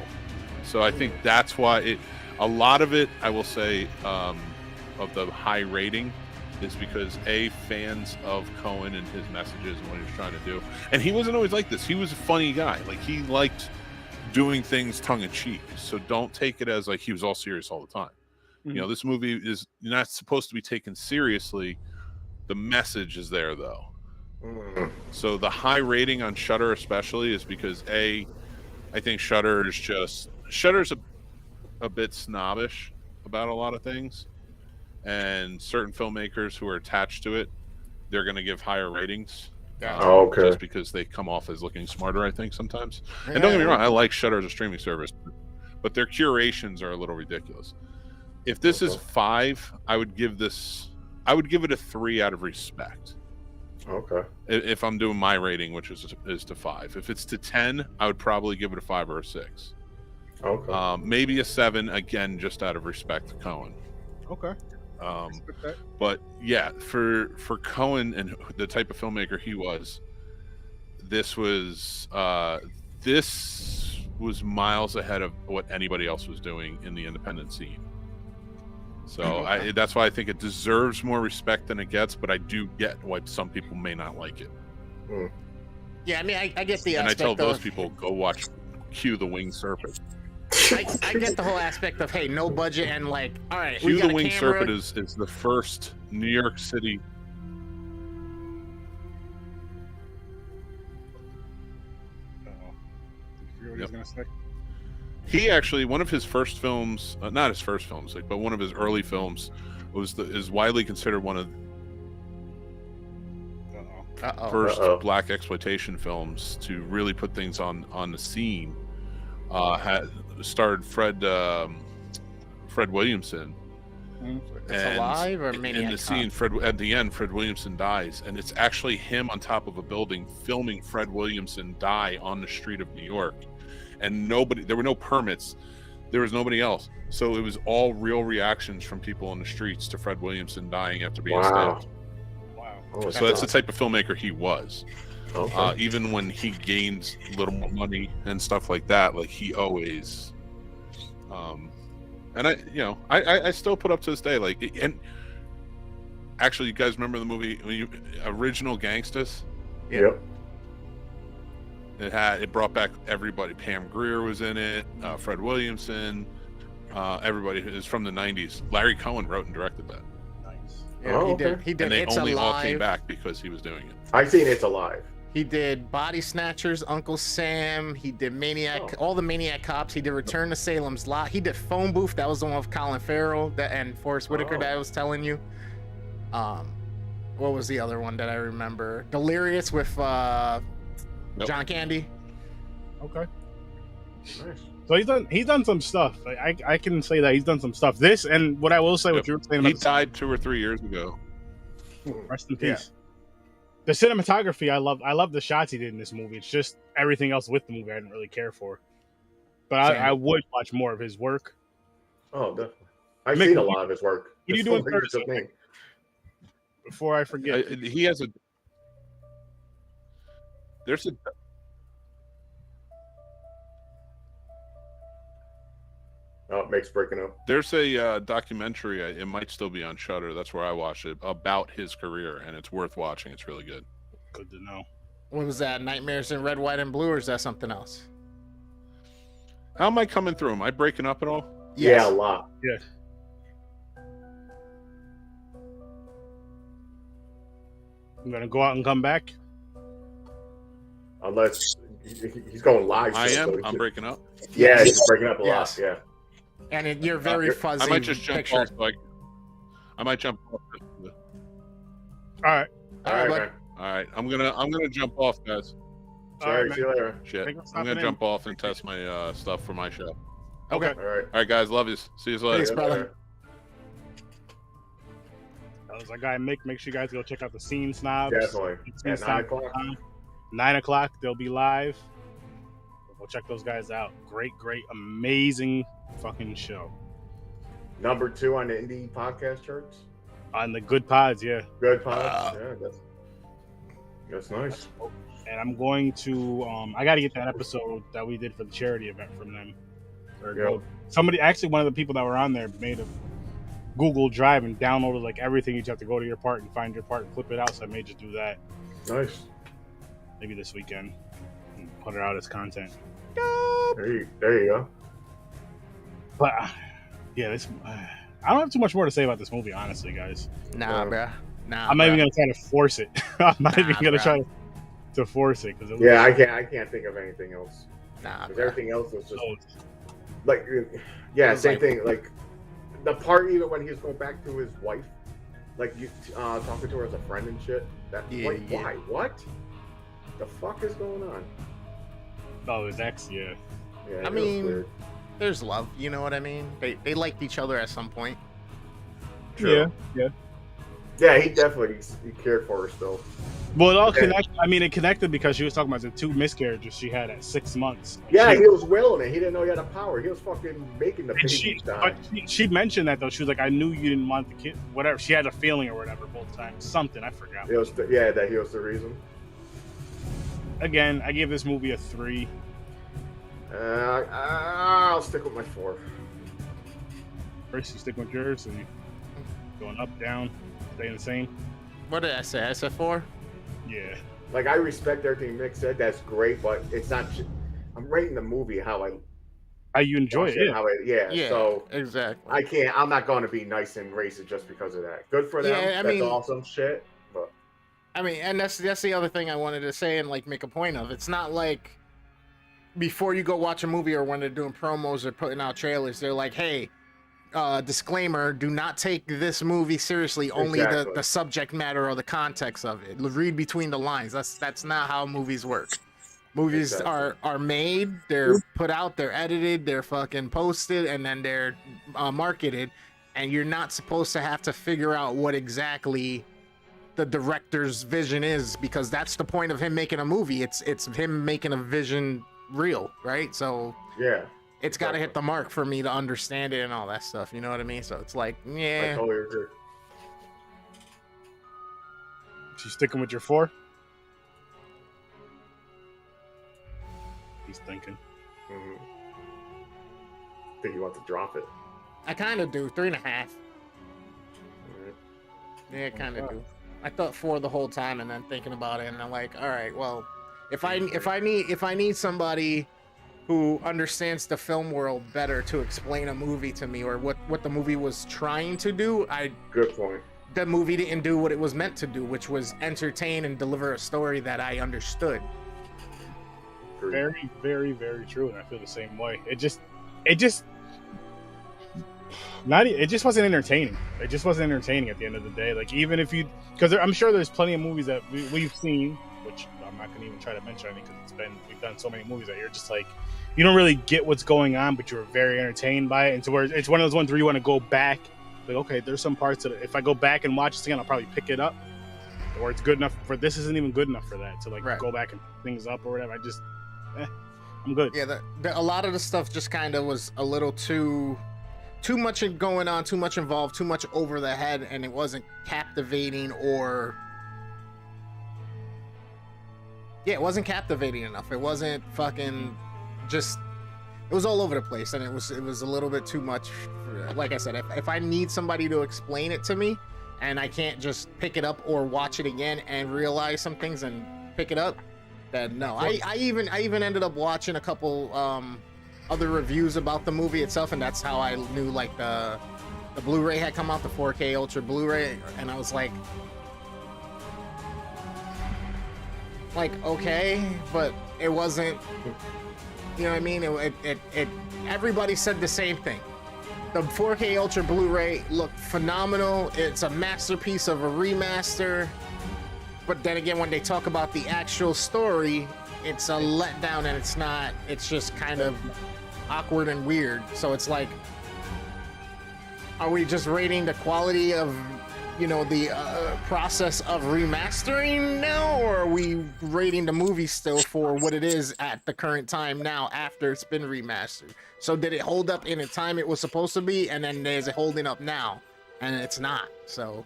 So I think that's why a lot of it, I will say, of the high rating is because fans of Cohen and his messages and what he was trying to do. And he wasn't always like this. He was a funny guy. Like, he liked doing things tongue-in-cheek. So don't take it as like he was all serious all the time. Mm-hmm. You know, this movie is not supposed to be taken seriously. The message is there, though. Mm-hmm. So the high rating on Shudder especially is because I think Shudder's a bit snobbish about a lot of things, and certain filmmakers who are attached to it, they're going to give higher ratings. Just because they come off as looking smarter, I think, sometimes. And don't get me wrong, I like Shudder as a streaming service, but their curations are a little ridiculous. If this is 5, I would give it a 3 out of respect. Okay. If I'm doing my rating, which is to 5. If it's to 10, I would probably give it a 5 or a 6. Okay. Maybe a 7, again, just out of respect to Cohen. Okay. But yeah, for Cohen and the type of filmmaker he was, this was miles ahead of what anybody else was doing in the independent scene. So that's why I think it deserves more respect than it gets, but I do get why some people may not like it. Yeah, I mean, I get the and aspect I tell those people, go watch Q the Winged Serpent. I get the whole aspect of, hey, no budget, and like, all right, Q the Winged Serpent is the first New York City. Yep. He actually, one of his first films, not his first films, but one of his early films, is widely considered one of first black exploitation films to really put things on the scene. Had starred Fred Williamson. It's alive or Maniac in the scene, at the end, Fred Williamson dies, and it's actually him on top of a building filming Fred Williamson die on the street of New York, and there were no permits, there was nobody else, so it was all real reactions from people on the streets to Fred Williamson dying after being stabbed. Oh, so that's the type of filmmaker he was. Okay. Even when he gained a little more money and stuff like that, like he always, and I still put up to this day, like, and actually, you guys remember the movie Original Gangsters? Yep. It brought back everybody. Pam Grier was in it. Fred Williamson. Everybody is from the '90s. Larry Cohen wrote and directed that. Nice. Yeah, he did. And they It's only Alive. all came back because he was doing it. I've seen It's Alive. He did Body Snatchers, Uncle Sam. He did Maniac, all the Maniac Cops. He did Return to Salem's Lot. He did Phone Booth. That was the one with Colin Farrell and Forrest Whitaker that I was telling you. What was the other one that I remember? Delirious with John Candy. Okay. Nice. So he's done some stuff. I can say that he's done some stuff. This, and what I will say, what you were saying about he died 2 or 3 years ago. Rest in peace. Yeah. The cinematography, I love the shots he did in this movie. It's just everything else with the movie I didn't really care for. But I would watch more of his work. Oh, definitely. I've seen a lot of his work. What are you doing Thursday? Before I forget. He has Mick's breaking up. There's a documentary. It might still be on Shudder. That's where I watched it, about his career, and it's worth watching. It's really good. Good to know. What was that? Nightmares in Red, White, and Blue, or is that something else? How am I coming through? Am I breaking up at all? Yes. Yeah, a lot. Yeah. I'm gonna go out and come back. Unless he's going live. I am. So I'm breaking up. Yeah, he's breaking up a lot. Yeah. And you're very fuzzy. I might just jump off. I might jump off. All right. All right, man. All right. I'm gonna jump off, guys. Sorry. See you later. Shit. I'm gonna jump off and test my stuff for my show. Okay. All right. All right, guys. Love you. See you later. Thanks, brother. That was our guy Mick. Make sure you guys go check out the Scene Snobs. Definitely. At 9 o'clock. 9 o'clock, they'll be live. Go check those guys out. Great, amazing fucking show. Number 2 on the indie podcast charts. On the good pods, yeah. Good pods. Yeah, that's nice. And I'm going to I got to get that episode that we did for the charity event from them. Somebody, actually, one of the people that were on there made a Google Drive and downloaded like everything. You just have to go to your part and find your part and clip it out. So I may just do that. Nice. Maybe this weekend and put it out as content. There you go. But yeah, I don't have too much more to say about this movie, honestly, guys. Nah, bruh. Nah. I'm not even gonna try to force it. I'm not even gonna try to force it because I can't think of anything else. Nah, because everything else was just like same thing. Like the part even when he was going back to his wife, like you talking to her as a friend and shit. Why? What? The fuck is going on? Oh, his ex, yeah. I mean, there's love. You know what I mean? They liked each other at some point. True. Yeah, he definitely cared for her still. Well, it all connected. I mean, it connected because she was talking about the 2 miscarriages she had at 6 months. Yeah, he was willing it. He didn't know he had the power. He was fucking making the baby die. But she mentioned that though. She was like, "I knew you didn't want the kid." Whatever. She had a feeling or whatever both times. Something I forgot. That he was the reason. Again, I give this movie a 3. I'll stick with my 4. First, you stick with yours, and you going up, down, staying the same. What did I say? I said 4. Yeah. Like I respect everything Mick said. That's great, but it's not. I'm rating the movie how you enjoy it. Yeah. So exactly. I can't. I'm not going to be nice and racist just because of that. Good for them. Yeah, that's awesome shit. But I mean, and that's the other thing I wanted to say and like make a point of. It's not like before you go watch a movie or when they're doing promos or putting out trailers, they're like, hey, disclaimer, do not take this movie seriously, only the subject matter or the context of it. Read between the lines. That's not how movies work. Movies are made, they're put out, they're edited, they're fucking posted, and then they're marketed, and you're not supposed to have to figure out what exactly the director's vision is, because that's the point of him making a movie. It's him making a vision real, right? So yeah, it's got to hit the mark for me to understand it and all that stuff. You know what I mean? So it's like, yeah. I totally agree. You sticking with your 4? He's thinking. Mm-hmm. I think you want to drop it. I kind of do. 3.5. Right. Yeah, I kind of do. I thought 4 the whole time, and then thinking about it, and I'm like, all right, well, if I need somebody who understands the film world better to explain a movie to me, or what the movie was trying to do, good point. The movie didn't do what it was meant to do, which was entertain and deliver a story that I understood. Very, very, very true, and I feel the same way. It just wasn't entertaining. It just wasn't entertaining at the end of the day. Like, even if because I'm sure there's plenty of movies that we've seen, which I'm not going to even try to mention any because we've done so many movies that you're just like, you don't really get what's going on, but you're very entertained by it. And so where it's one of those ones where you want to go back, like, okay, there's some parts that if I go back and watch this again, I'll probably pick it up, or it's good enough for this isn't even good enough for that to go back and pick things up or whatever. I'm good. Yeah, a lot of the stuff just kind of was a little too much going on, too much involved, too much over the head, and it wasn't captivating it wasn't captivating enough. It wasn't fucking just it was all over the place, and it was a little bit too much. Like I said, if I need somebody to explain it to me, and I can't just pick it up or watch it again and realize some things and pick it up, then no. I even ended up watching a couple other reviews about the movie itself, and that's how I knew like the Blu-ray had come out, the 4K Ultra Blu-ray, and I was like okay, but it wasn't, you know what I mean? It everybody said the same thing. The 4K Ultra Blu-ray looked phenomenal. It's a masterpiece of a remaster. But then again, when they talk about the actual story, it's a letdown, and it's not. It's just kind of awkward and weird. So it's like, are we just rating the quality of, you know, the process of remastering now, or are we rating the movie still for what it is at the current time now after it's been remastered? So did it hold up in the time it was supposed to be, and then is it holding up now? And it's not. So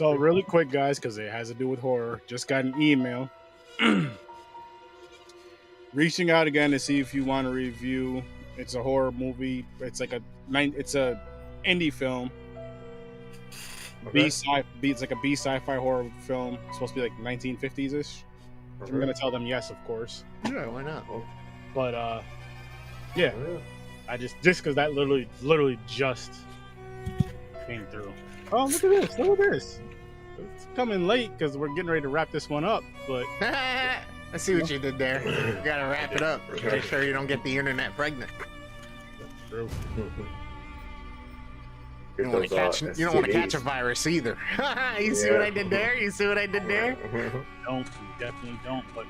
really quick, guys, because it has to do with horror, just got an email reaching out again to see if you want to review. It's a horror movie. It's like it's a indie film. Okay. It's like a B sci-fi horror film. It's supposed to be like 1950s ish. Okay. I'm gonna tell them yes, of course. yeah, why not? But yeah, I just because that literally just came through. Oh, look at this! It's coming late because we're getting ready to wrap this one up. But I see what you did there. You gotta wrap it up. Make sure you don't get the internet pregnant. that's true. You don't want to catch a virus either. You see what I did there? Don't, definitely don't. But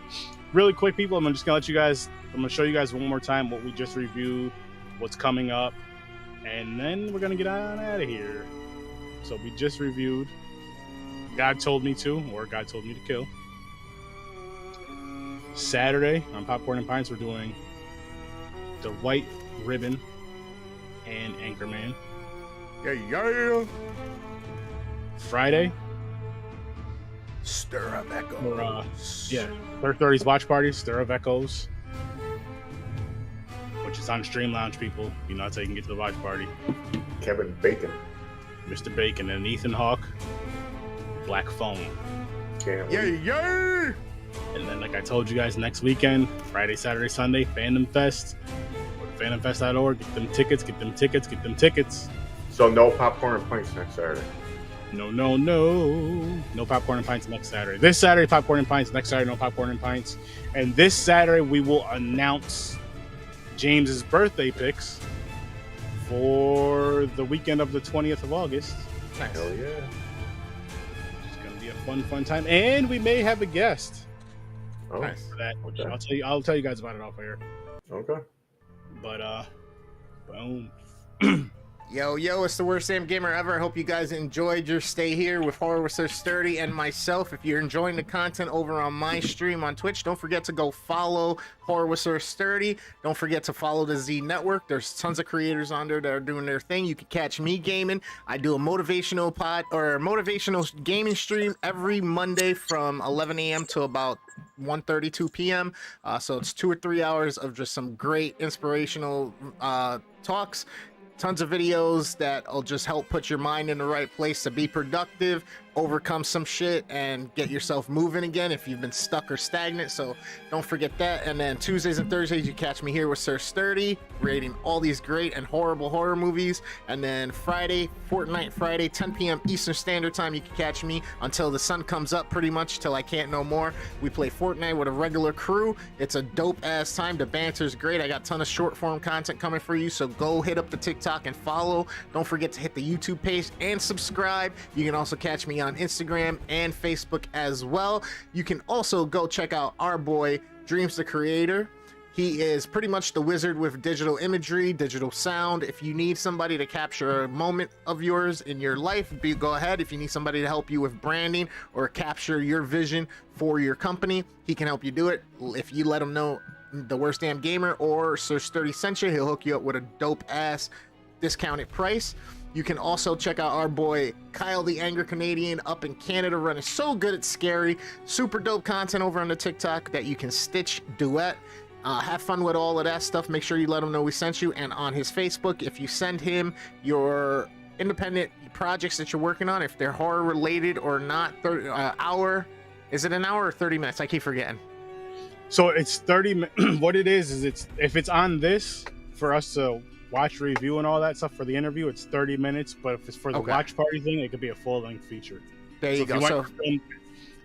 really quick, people, I'm just gonna show you guys one more time what we just reviewed, what's coming up, and then we're gonna get on out of here. So we just reviewed God Told Me To, or God Told Me to Kill. Saturday on Popcorn and Pints, we're doing The White Ribbon and Anchorman. Yeah. Friday, Stir Up Echoes. Third 30s Watch Party, Stir Up Echoes, which is on Stream Lounge, people. You know, that's how you can get to the watch party. Kevin Bacon. Mr. Bacon and Ethan Hawke, Black Phone. Yeah. And then, like I told you guys, next weekend, Friday, Saturday, Sunday, Fandom Fest. Go to fandomfest.org. Get them tickets. So no Popcorn and Pints next Saturday. No Popcorn and Pints next Saturday. This Saturday, Popcorn and Pints. Next Saturday, no Popcorn and Pints. And this Saturday, we will announce James's birthday picks for the weekend of the 20th of August. Nice. Hell yeah. It's going to be a fun time. And we may have a guest. Oh, Nice. For that. Okay. I'll tell you guys about it off air. Okay. But, boom. Yo, it's the worst damn gamer ever. I hope you guys enjoyed your stay here with Horror with Sir Sturdy and myself. If you're enjoying the content over on my stream on Twitch, don't forget to go follow Horror with Sir Sturdy. Don't forget to follow the Z Network. There's tons of creators on there that are doing their thing. You can catch me gaming. I do a motivational gaming stream every Monday from 11 a.m. to about 1:32 p.m. So it's 2 or 3 hours of just some great inspirational talks. Tons of videos that'll just help put your mind in the right place to be productive, overcome some shit, and get yourself moving again if you've been stuck or stagnant. So don't forget that. And then Tuesdays and Thursdays, you catch me here with Sir Sturdy, rating all these great and horrible horror movies. And then Friday, Fortnite Friday, 10 p.m. Eastern Standard Time, you can catch me until the sun comes up, pretty much till I can't no more. We play Fortnite with a regular crew. It's a dope ass time. The banter's great. I got a ton of short form content coming for you, so go hit up the TikTok and follow. Don't forget to hit the YouTube page and subscribe. You can also catch me on Instagram and Facebook as well. You can also go check out our boy Dreams the Creator. He is pretty much the wizard with digital imagery, digital sound. If you need somebody to capture a moment of yours in your life, go ahead. If you need somebody to help you with branding or capture your vision for your company, he can help you do it. If you let him know the worst damn gamer or Sir Sturdy sent you, he'll hook you up with a dope ass discounted price. You can also check out our boy Kyle the Angry Canadian up in Canada, running so good it's scary. Super dope content over on the TikTok that you can stitch, duet, Have fun with all of that stuff. Make sure you let him know we sent you. And on his Facebook, if you send him your independent projects that you're working on, if they're horror related or not, is it an hour or 30 minutes? I keep forgetting. So it's 30. What it is it's if it's on this for us to watch, review, and all that stuff for the interview, it's 30 minutes. But if it's for the watch party thing, it could be a full length feature. There you go.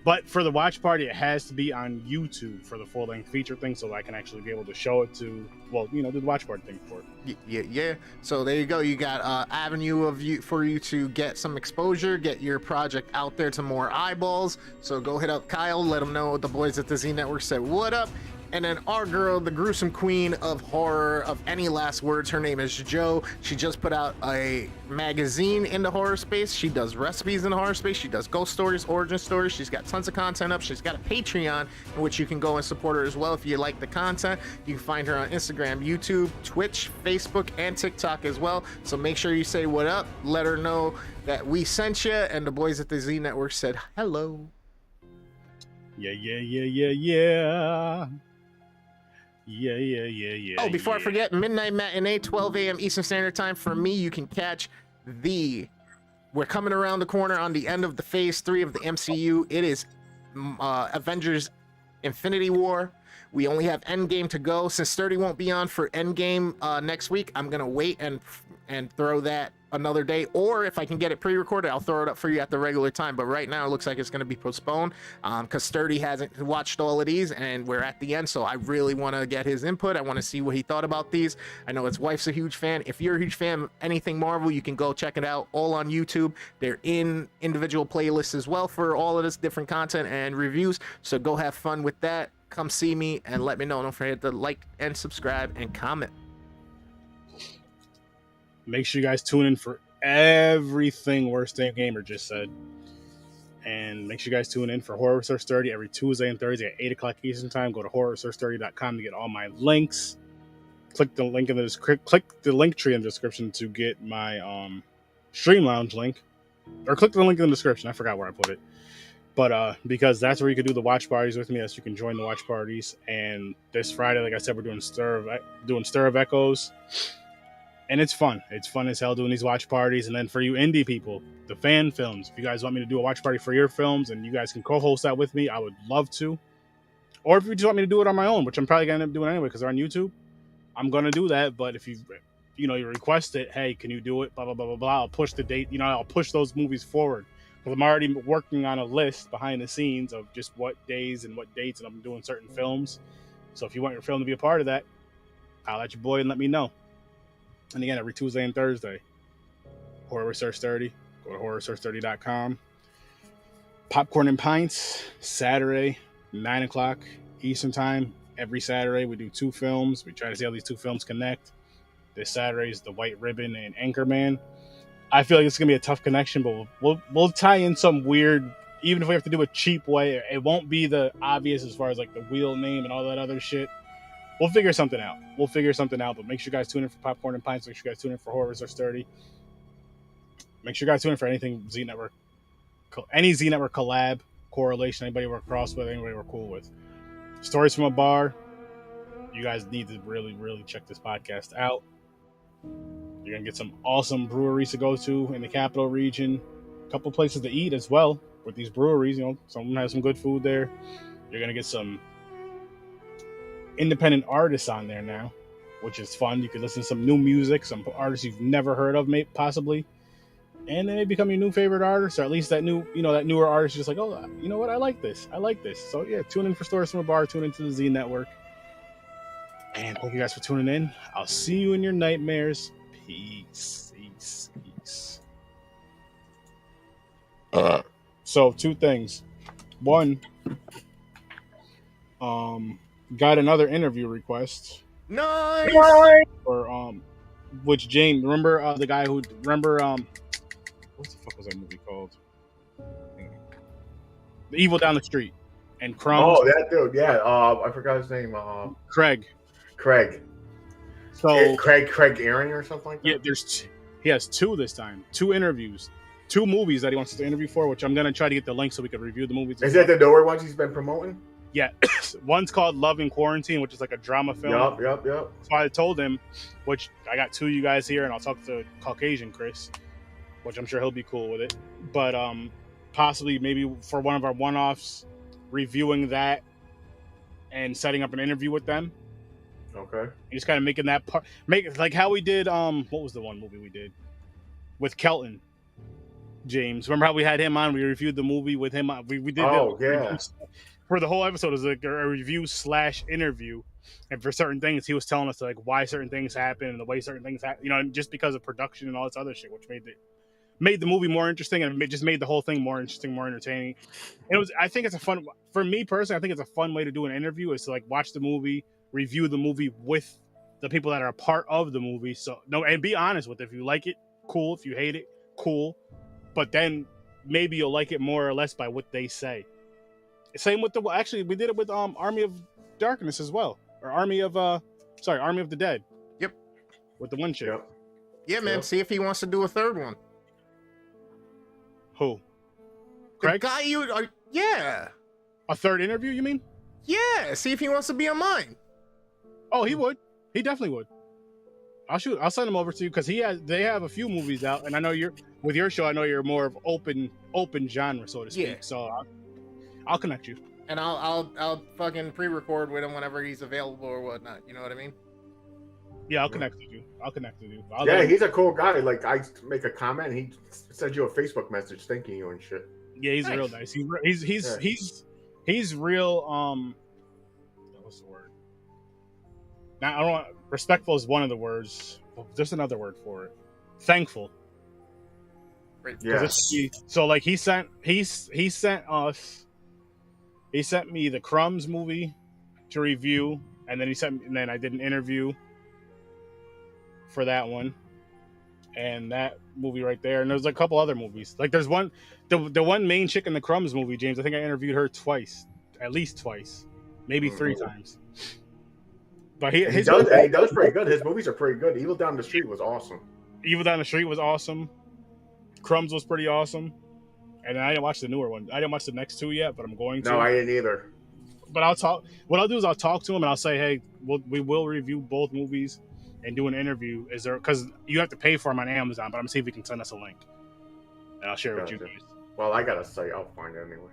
But for the watch party, it has to be on YouTube for the full length feature thing, so I can actually be able to show it to, do the watch party thing for it. Yeah. So there you go. You got avenue for you to get some exposure, get your project out there to more eyeballs. So go hit up Kyle, let him know the boys at the Z Network said what up. And then our girl, the gruesome queen of horror of any last words, her name is Jo. She just put out a magazine in the horror space. She does recipes in the horror space. She does ghost stories, origin stories. She's got tons of content up. She's got a Patreon in which you can go and support her as well if you like the content. You can find her on Instagram, YouTube, Twitch, Facebook, and TikTok as well. So make sure you say what up. Let her know that we sent you, and the boys at the Z Network said hello. Yeah. Oh, before I forget, Midnight Matinee, 12 a.m. Eastern Standard Time. For me, you can catch we're coming around the corner on the end of the phase 3 of the MCU. It is Avengers Infinity War. We only have Endgame to go. Since Sturdy won't be on for Endgame next week, I'm going to wait and throw that another day, or if I can get it pre-recorded, I'll throw it up for you at the regular time. But right now it looks like it's going to be postponed because Sturdy hasn't watched all of these and we're at the end, so I really want to get his input. I want to see what he thought about these. I know his wife's a huge fan. If you're a huge fan of anything Marvel, you can go check it out all on YouTube. They're in individual playlists as well for all of this different content and reviews, so go have fun with that. Come see me and let me know. Don't forget to like and subscribe and comment. Make sure you guys tune in for everything Worst Damn Gamer just said. And make sure you guys tune in for Horror Research 30 every Tuesday and Thursday at 8 o'clock Eastern Time. Go to horrorresearch30.com to get all my links. Click the link tree in the description to get my Stream Lounge link. Or click the link in the description. I forgot where I put it. But because that's where you can do the watch parties with me. That's you can join the watch parties. And this Friday, like I said, we're doing Stir of Echoes. And it's fun. It's fun as hell doing these watch parties. And then for you indie people, the fan films, if you guys want me to do a watch party for your films and you guys can co-host that with me, I would love to. Or if you just want me to do it on my own, which I'm probably going to end up doing anyway because they're on YouTube, I'm going to do that. But if you request it, hey, can you do it? Blah, blah, blah, blah, blah. I'll push the date. I'll push those movies forward. Because I'm already working on a list behind the scenes of just what days and what dates and I'm doing certain films. So if you want your film to be a part of that, holler at your boy and let me know. And again, every Tuesday and Thursday, Horror Research 30. Go to horrorresearch30.com. Popcorn and Pints, Saturday, 9 o'clock Eastern Time. Every Saturday, we do 2 films. We try to see how these 2 films connect. This Saturday is The White Ribbon and Anchorman. I feel like it's going to be a tough connection, but we'll tie in some weird, even if we have to do a cheap way, it won't be the obvious as far as like the wheel name and all that other shit. We'll figure something out. But make sure you guys tune in for Popcorn and Pints. Make sure you guys tune in for Horror Research 30. Make sure you guys tune in for anything Z Network, any Z Network collab, correlation, anybody we're cross with, anybody we're cool with. Stories from a Bar. You guys need to really, really check this podcast out. You're going to get some awesome breweries to go to in the capital region. A couple places to eat as well with these breweries. Some of them have some good food there. You're going to get some independent artists on there now, which is fun. You can listen to some new music, some artists you've never heard of, maybe, possibly, and then they become your new favorite artist, or at least that newer artist is just like, oh, you know what, I like this. So yeah, tune in for Stories from a Bar, tune into the Z Network, and thank you guys for tuning in. I'll see you in your nightmares. Peace. So 2 things. One, got another interview request. Nice. For which Jane, remember the guy who what the fuck was that movie called? The Evil Down the Street and Crumbs. Oh, that dude, yeah. I forgot his name. Craig. So Craig Aaron or something like that. Yeah, he has 2 this time. 2 interviews. 2 movies that he wants us to interview for, which I'm gonna try to get the link so we can review the movies. Is that the newer ones he's been promoting? Yeah, one's called Love in Quarantine, which is like a drama film. Yep. So I told him, which I got 2 of you guys here, and I'll talk to Caucasian Chris, which I'm sure he'll be cool with it. But possibly maybe for one of our one-offs, reviewing that and setting up an interview with them. Okay. And just kind of making that part, like how we did. What was the one movie we did with Kelton James? Remember how we had him on? We reviewed the movie with him. We did. For the whole episode, it was like a review / interview, and for certain things, he was telling us like why certain things happen and the way certain things happen. You know, just because of production and all this other shit, which made the movie more interesting, and it just made the whole thing more interesting, more entertaining. And it was. I think it's a fun for me personally. I think it's a fun way to do an interview is to like watch the movie, review the movie with the people that are a part of the movie. So and be honest with it. If you like it, cool. If you hate it, cool. But then maybe you'll like it more or less by what they say. Same with actually we did it with Army of Darkness as well, or Army of the Dead. Yep. With the one chick. Yep. Yeah, man. Yep. See if he wants to do a third one. Who? Craig? The guy yeah. A third interview, you mean? Yeah. See if he wants to be on mine. Oh, he would. He definitely would. I'll send him over to you because they have a few movies out, and I know with your show. I know you're more of open genre, so to speak. Yeah. So I'll connect you, and I'll fucking pre-record with him whenever he's available or whatnot. You know what I mean? Yeah, I'll connect with you. He's a cool guy. Like I make a comment, he sends you a Facebook message thanking you and shit. Yeah, he's real nice. He's real. What's the word? Now I don't want respectful is one of the words. There's another word for it. Thankful. Yeah. So like he sent me the Crumbs movie to review, and then I did an interview for that one, and that movie right there. And there's a couple other movies. Like there's one, the one main chick in the Crumbs movie, James. I think I interviewed her at least twice, maybe 3 times. But he does pretty good. His movies are pretty good. Evil Down the Street was awesome. Crumbs was pretty awesome. And I didn't watch the newer one. I didn't watch the next 2 yet, but I'm going to. No, I didn't either. But what I'll do is I'll talk to him and I'll say, hey, we will review both movies and do an interview. Is there, because you have to pay for them on Amazon, but I'm going to see if he can send us a link. And I'll share it with you guys. Well, I got to say, I'll find it anyway.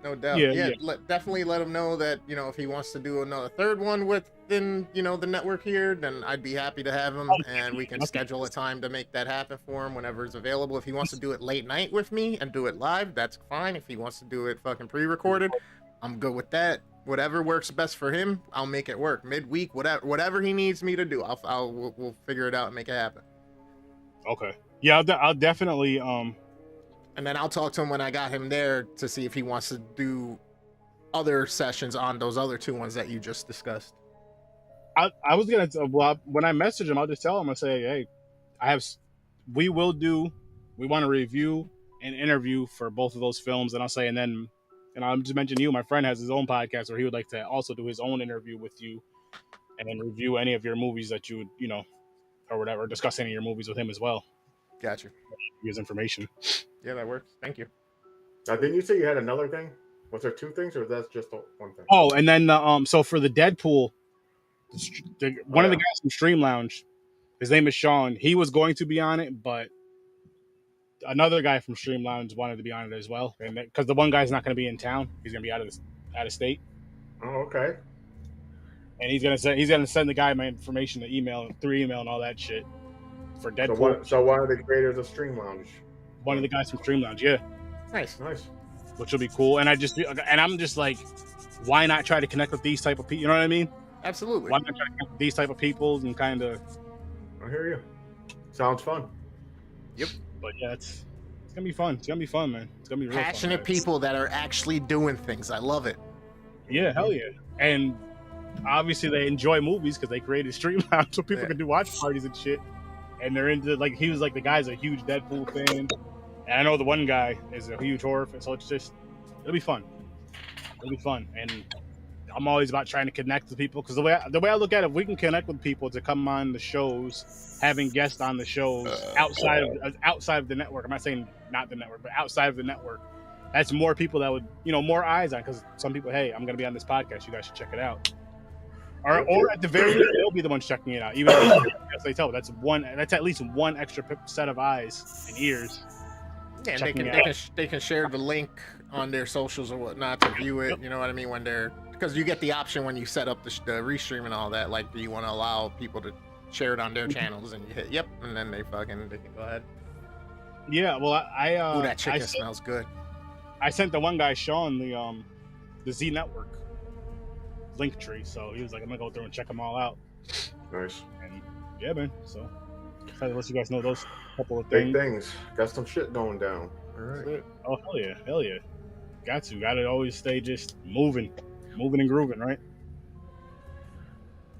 No doubt. Yeah. Definitely let him know that, if he wants to do another third one within, the network here, then I'd be happy to have him, and we can schedule a time to make that happen for him whenever it's available. If he wants to do it late night with me and do it live, that's fine. If he wants to do it fucking pre-recorded, I'm good with that. Whatever works best for him, I'll make it work. Midweek, whatever he needs me to do, we'll figure it out and make it happen. Okay. Yeah, I'll definitely And then I'll talk to him when I got him there to see if he wants to do other sessions on those other 2 ones that you just discussed. I was going to, when I message him, I'll just tell him, I'll say, hey, we want to review and interview for both of those films. And I'll say, and I'll just mention my friend has his own podcast where he would like to also do his own interview with you and then review any of your movies that you would, or whatever, discuss any of your movies with him as well. Gotcha. His information. Yeah, that works. Thank you. Now, didn't you say you had another thing? Was there 2 things, or that's just one thing? Oh, and then so for the Deadpool, one of the guys from Stream Lounge, his name is Sean. He was going to be on it, but another guy from Stream Lounge wanted to be on it as well, and because the one guy's not going to be in town, he's going to be out of state. Oh, okay. And he's gonna send the guy my information through email and all that shit for Deadpool. So one of the creators of Stream Lounge. One of the guys from Stream Lounge, yeah. Nice. Which will be cool. And I'm just like, why not try to connect with these type of people? You know what I mean? Absolutely. Why not try to connect with these type of people and kind of... I hear you. Sounds fun. Yep. But yeah, it's gonna be fun. It's gonna be fun, man. It's gonna be real passionate fun, people that are actually doing things. I love it. Yeah, hell yeah. And obviously they enjoy movies because they created Stream Lounge so people can do watch parties and shit. And they're into, like, he was like, the guy's a huge Deadpool fan. And I know the one guy is a huge horror fan. So it'll be fun. It'll be fun. And I'm always about trying to connect with people because the way I look at it, if we can connect with people to come on the shows, having guests on the shows outside of the network. I'm not saying not the network, but outside of the network, that's more people that would, more eyes on, because some people, hey, I'm gonna be on this podcast, you guys should check it out. Or at the very least, they'll be the ones checking it out. Even as they tell, that's at least one extra set of eyes and ears. Yeah, and they can share the link on their socials or whatnot to view it. You know what I mean? Because you get the option when you set up the restream and all that. Like, do you want to allow people to share it on their channels? And you hit yep, and then they can go ahead. Yeah, well, ooh, that chicken smells good. I sent the one guy Sean the Z Network link tree, so he was like, I'm gonna go through and check them all out. Nice. And yeah, man. So I'll let you guys know those couple of big things. Got some shit going down. All right. Oh hell yeah. Got to always stay just moving and grooving, right?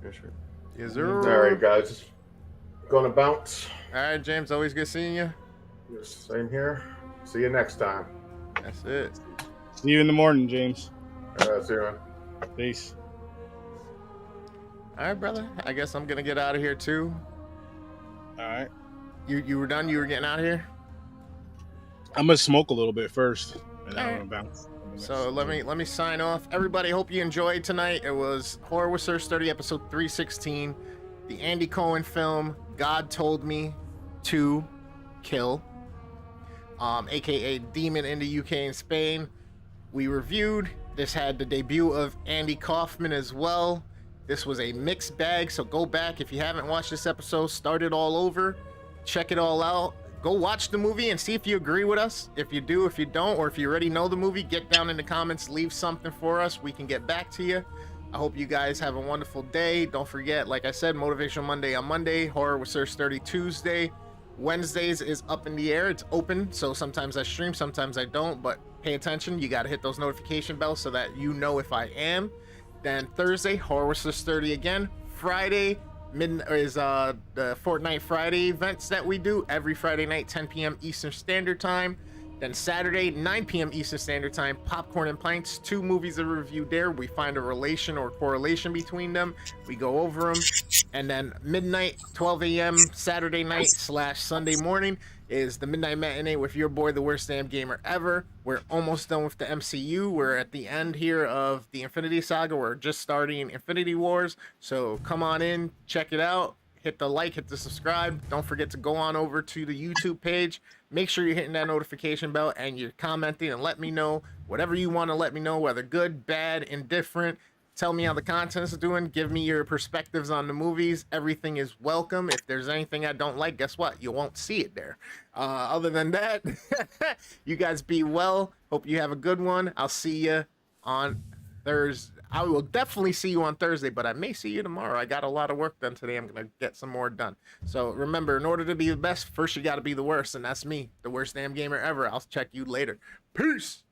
Yeah, sure. Yes, sir. All right, guys. Gonna bounce. All right, James. Always good seeing you. Yes, same here. See you next time. That's it. See you in the morning, James. See you, man. Peace. All right, brother. I guess I'm gonna get out of here too. All right. You were done? You were getting out of here? I'm gonna smoke a little bit first, and then right. I'm gonna bounce. So let me sign off. Everybody, hope you enjoyed tonight. It was Horror with Sir Sturdy, episode 316, the Andy Cohen film God Told Me to Kill, aka Demon in the UK and Spain. We reviewed. This had the debut of Andy Kaufman as well. This was a mixed bag, so go back if you haven't watched this episode, start it all over, check it all out. Go watch the movie and see if you agree with us. If you do, if you don't, or if you already know the movie, get down in the comments, leave something for us. We can get back to you. I hope you guys have a wonderful day. Don't forget, like I said, Motivational Monday on Monday, Horror with Sir Sturdy Tuesday. Wednesdays is up in the air. It's open, so sometimes I stream, sometimes I don't, but pay attention. You got to hit those notification bells so that you know if I am. Then Thursday, Horror with Sir Sturdy again. Friday, is the Fortnite Friday events that we do every Friday night, 10 p.m. Eastern Standard Time. Then Saturday, 9 p.m. Eastern Standard Time, Popcorn and Pints. 2 movies are reviewed there. We find a relation or correlation between them. We go over them. And then midnight, 12 a.m. Saturday night / Sunday morning is the Midnight Matinee with your boy, the worst damn gamer ever. We're almost done with the MCU. We're at the end here of the Infinity Saga. We're just starting Infinity Wars. So come on in, check it out. Hit the like, hit the subscribe. Don't forget to go on over to the YouTube page. Make sure you're hitting that notification bell and you're commenting and let me know whatever you want to let me know, whether good, bad, indifferent. Tell me how the content's doing. Give me your perspectives on the movies. Everything is welcome. If there's anything I don't like, guess what? You won't see it there. Other than that, you guys be well. Hope you have a good one. I'll see you on Thursday. I will definitely see you on Thursday, but I may see you tomorrow. I got a lot of work done today. I'm going to get some more done. So remember, in order to be the best, first you got to be the worst, and that's me, the worst damn gamer ever. I'll check you later. Peace.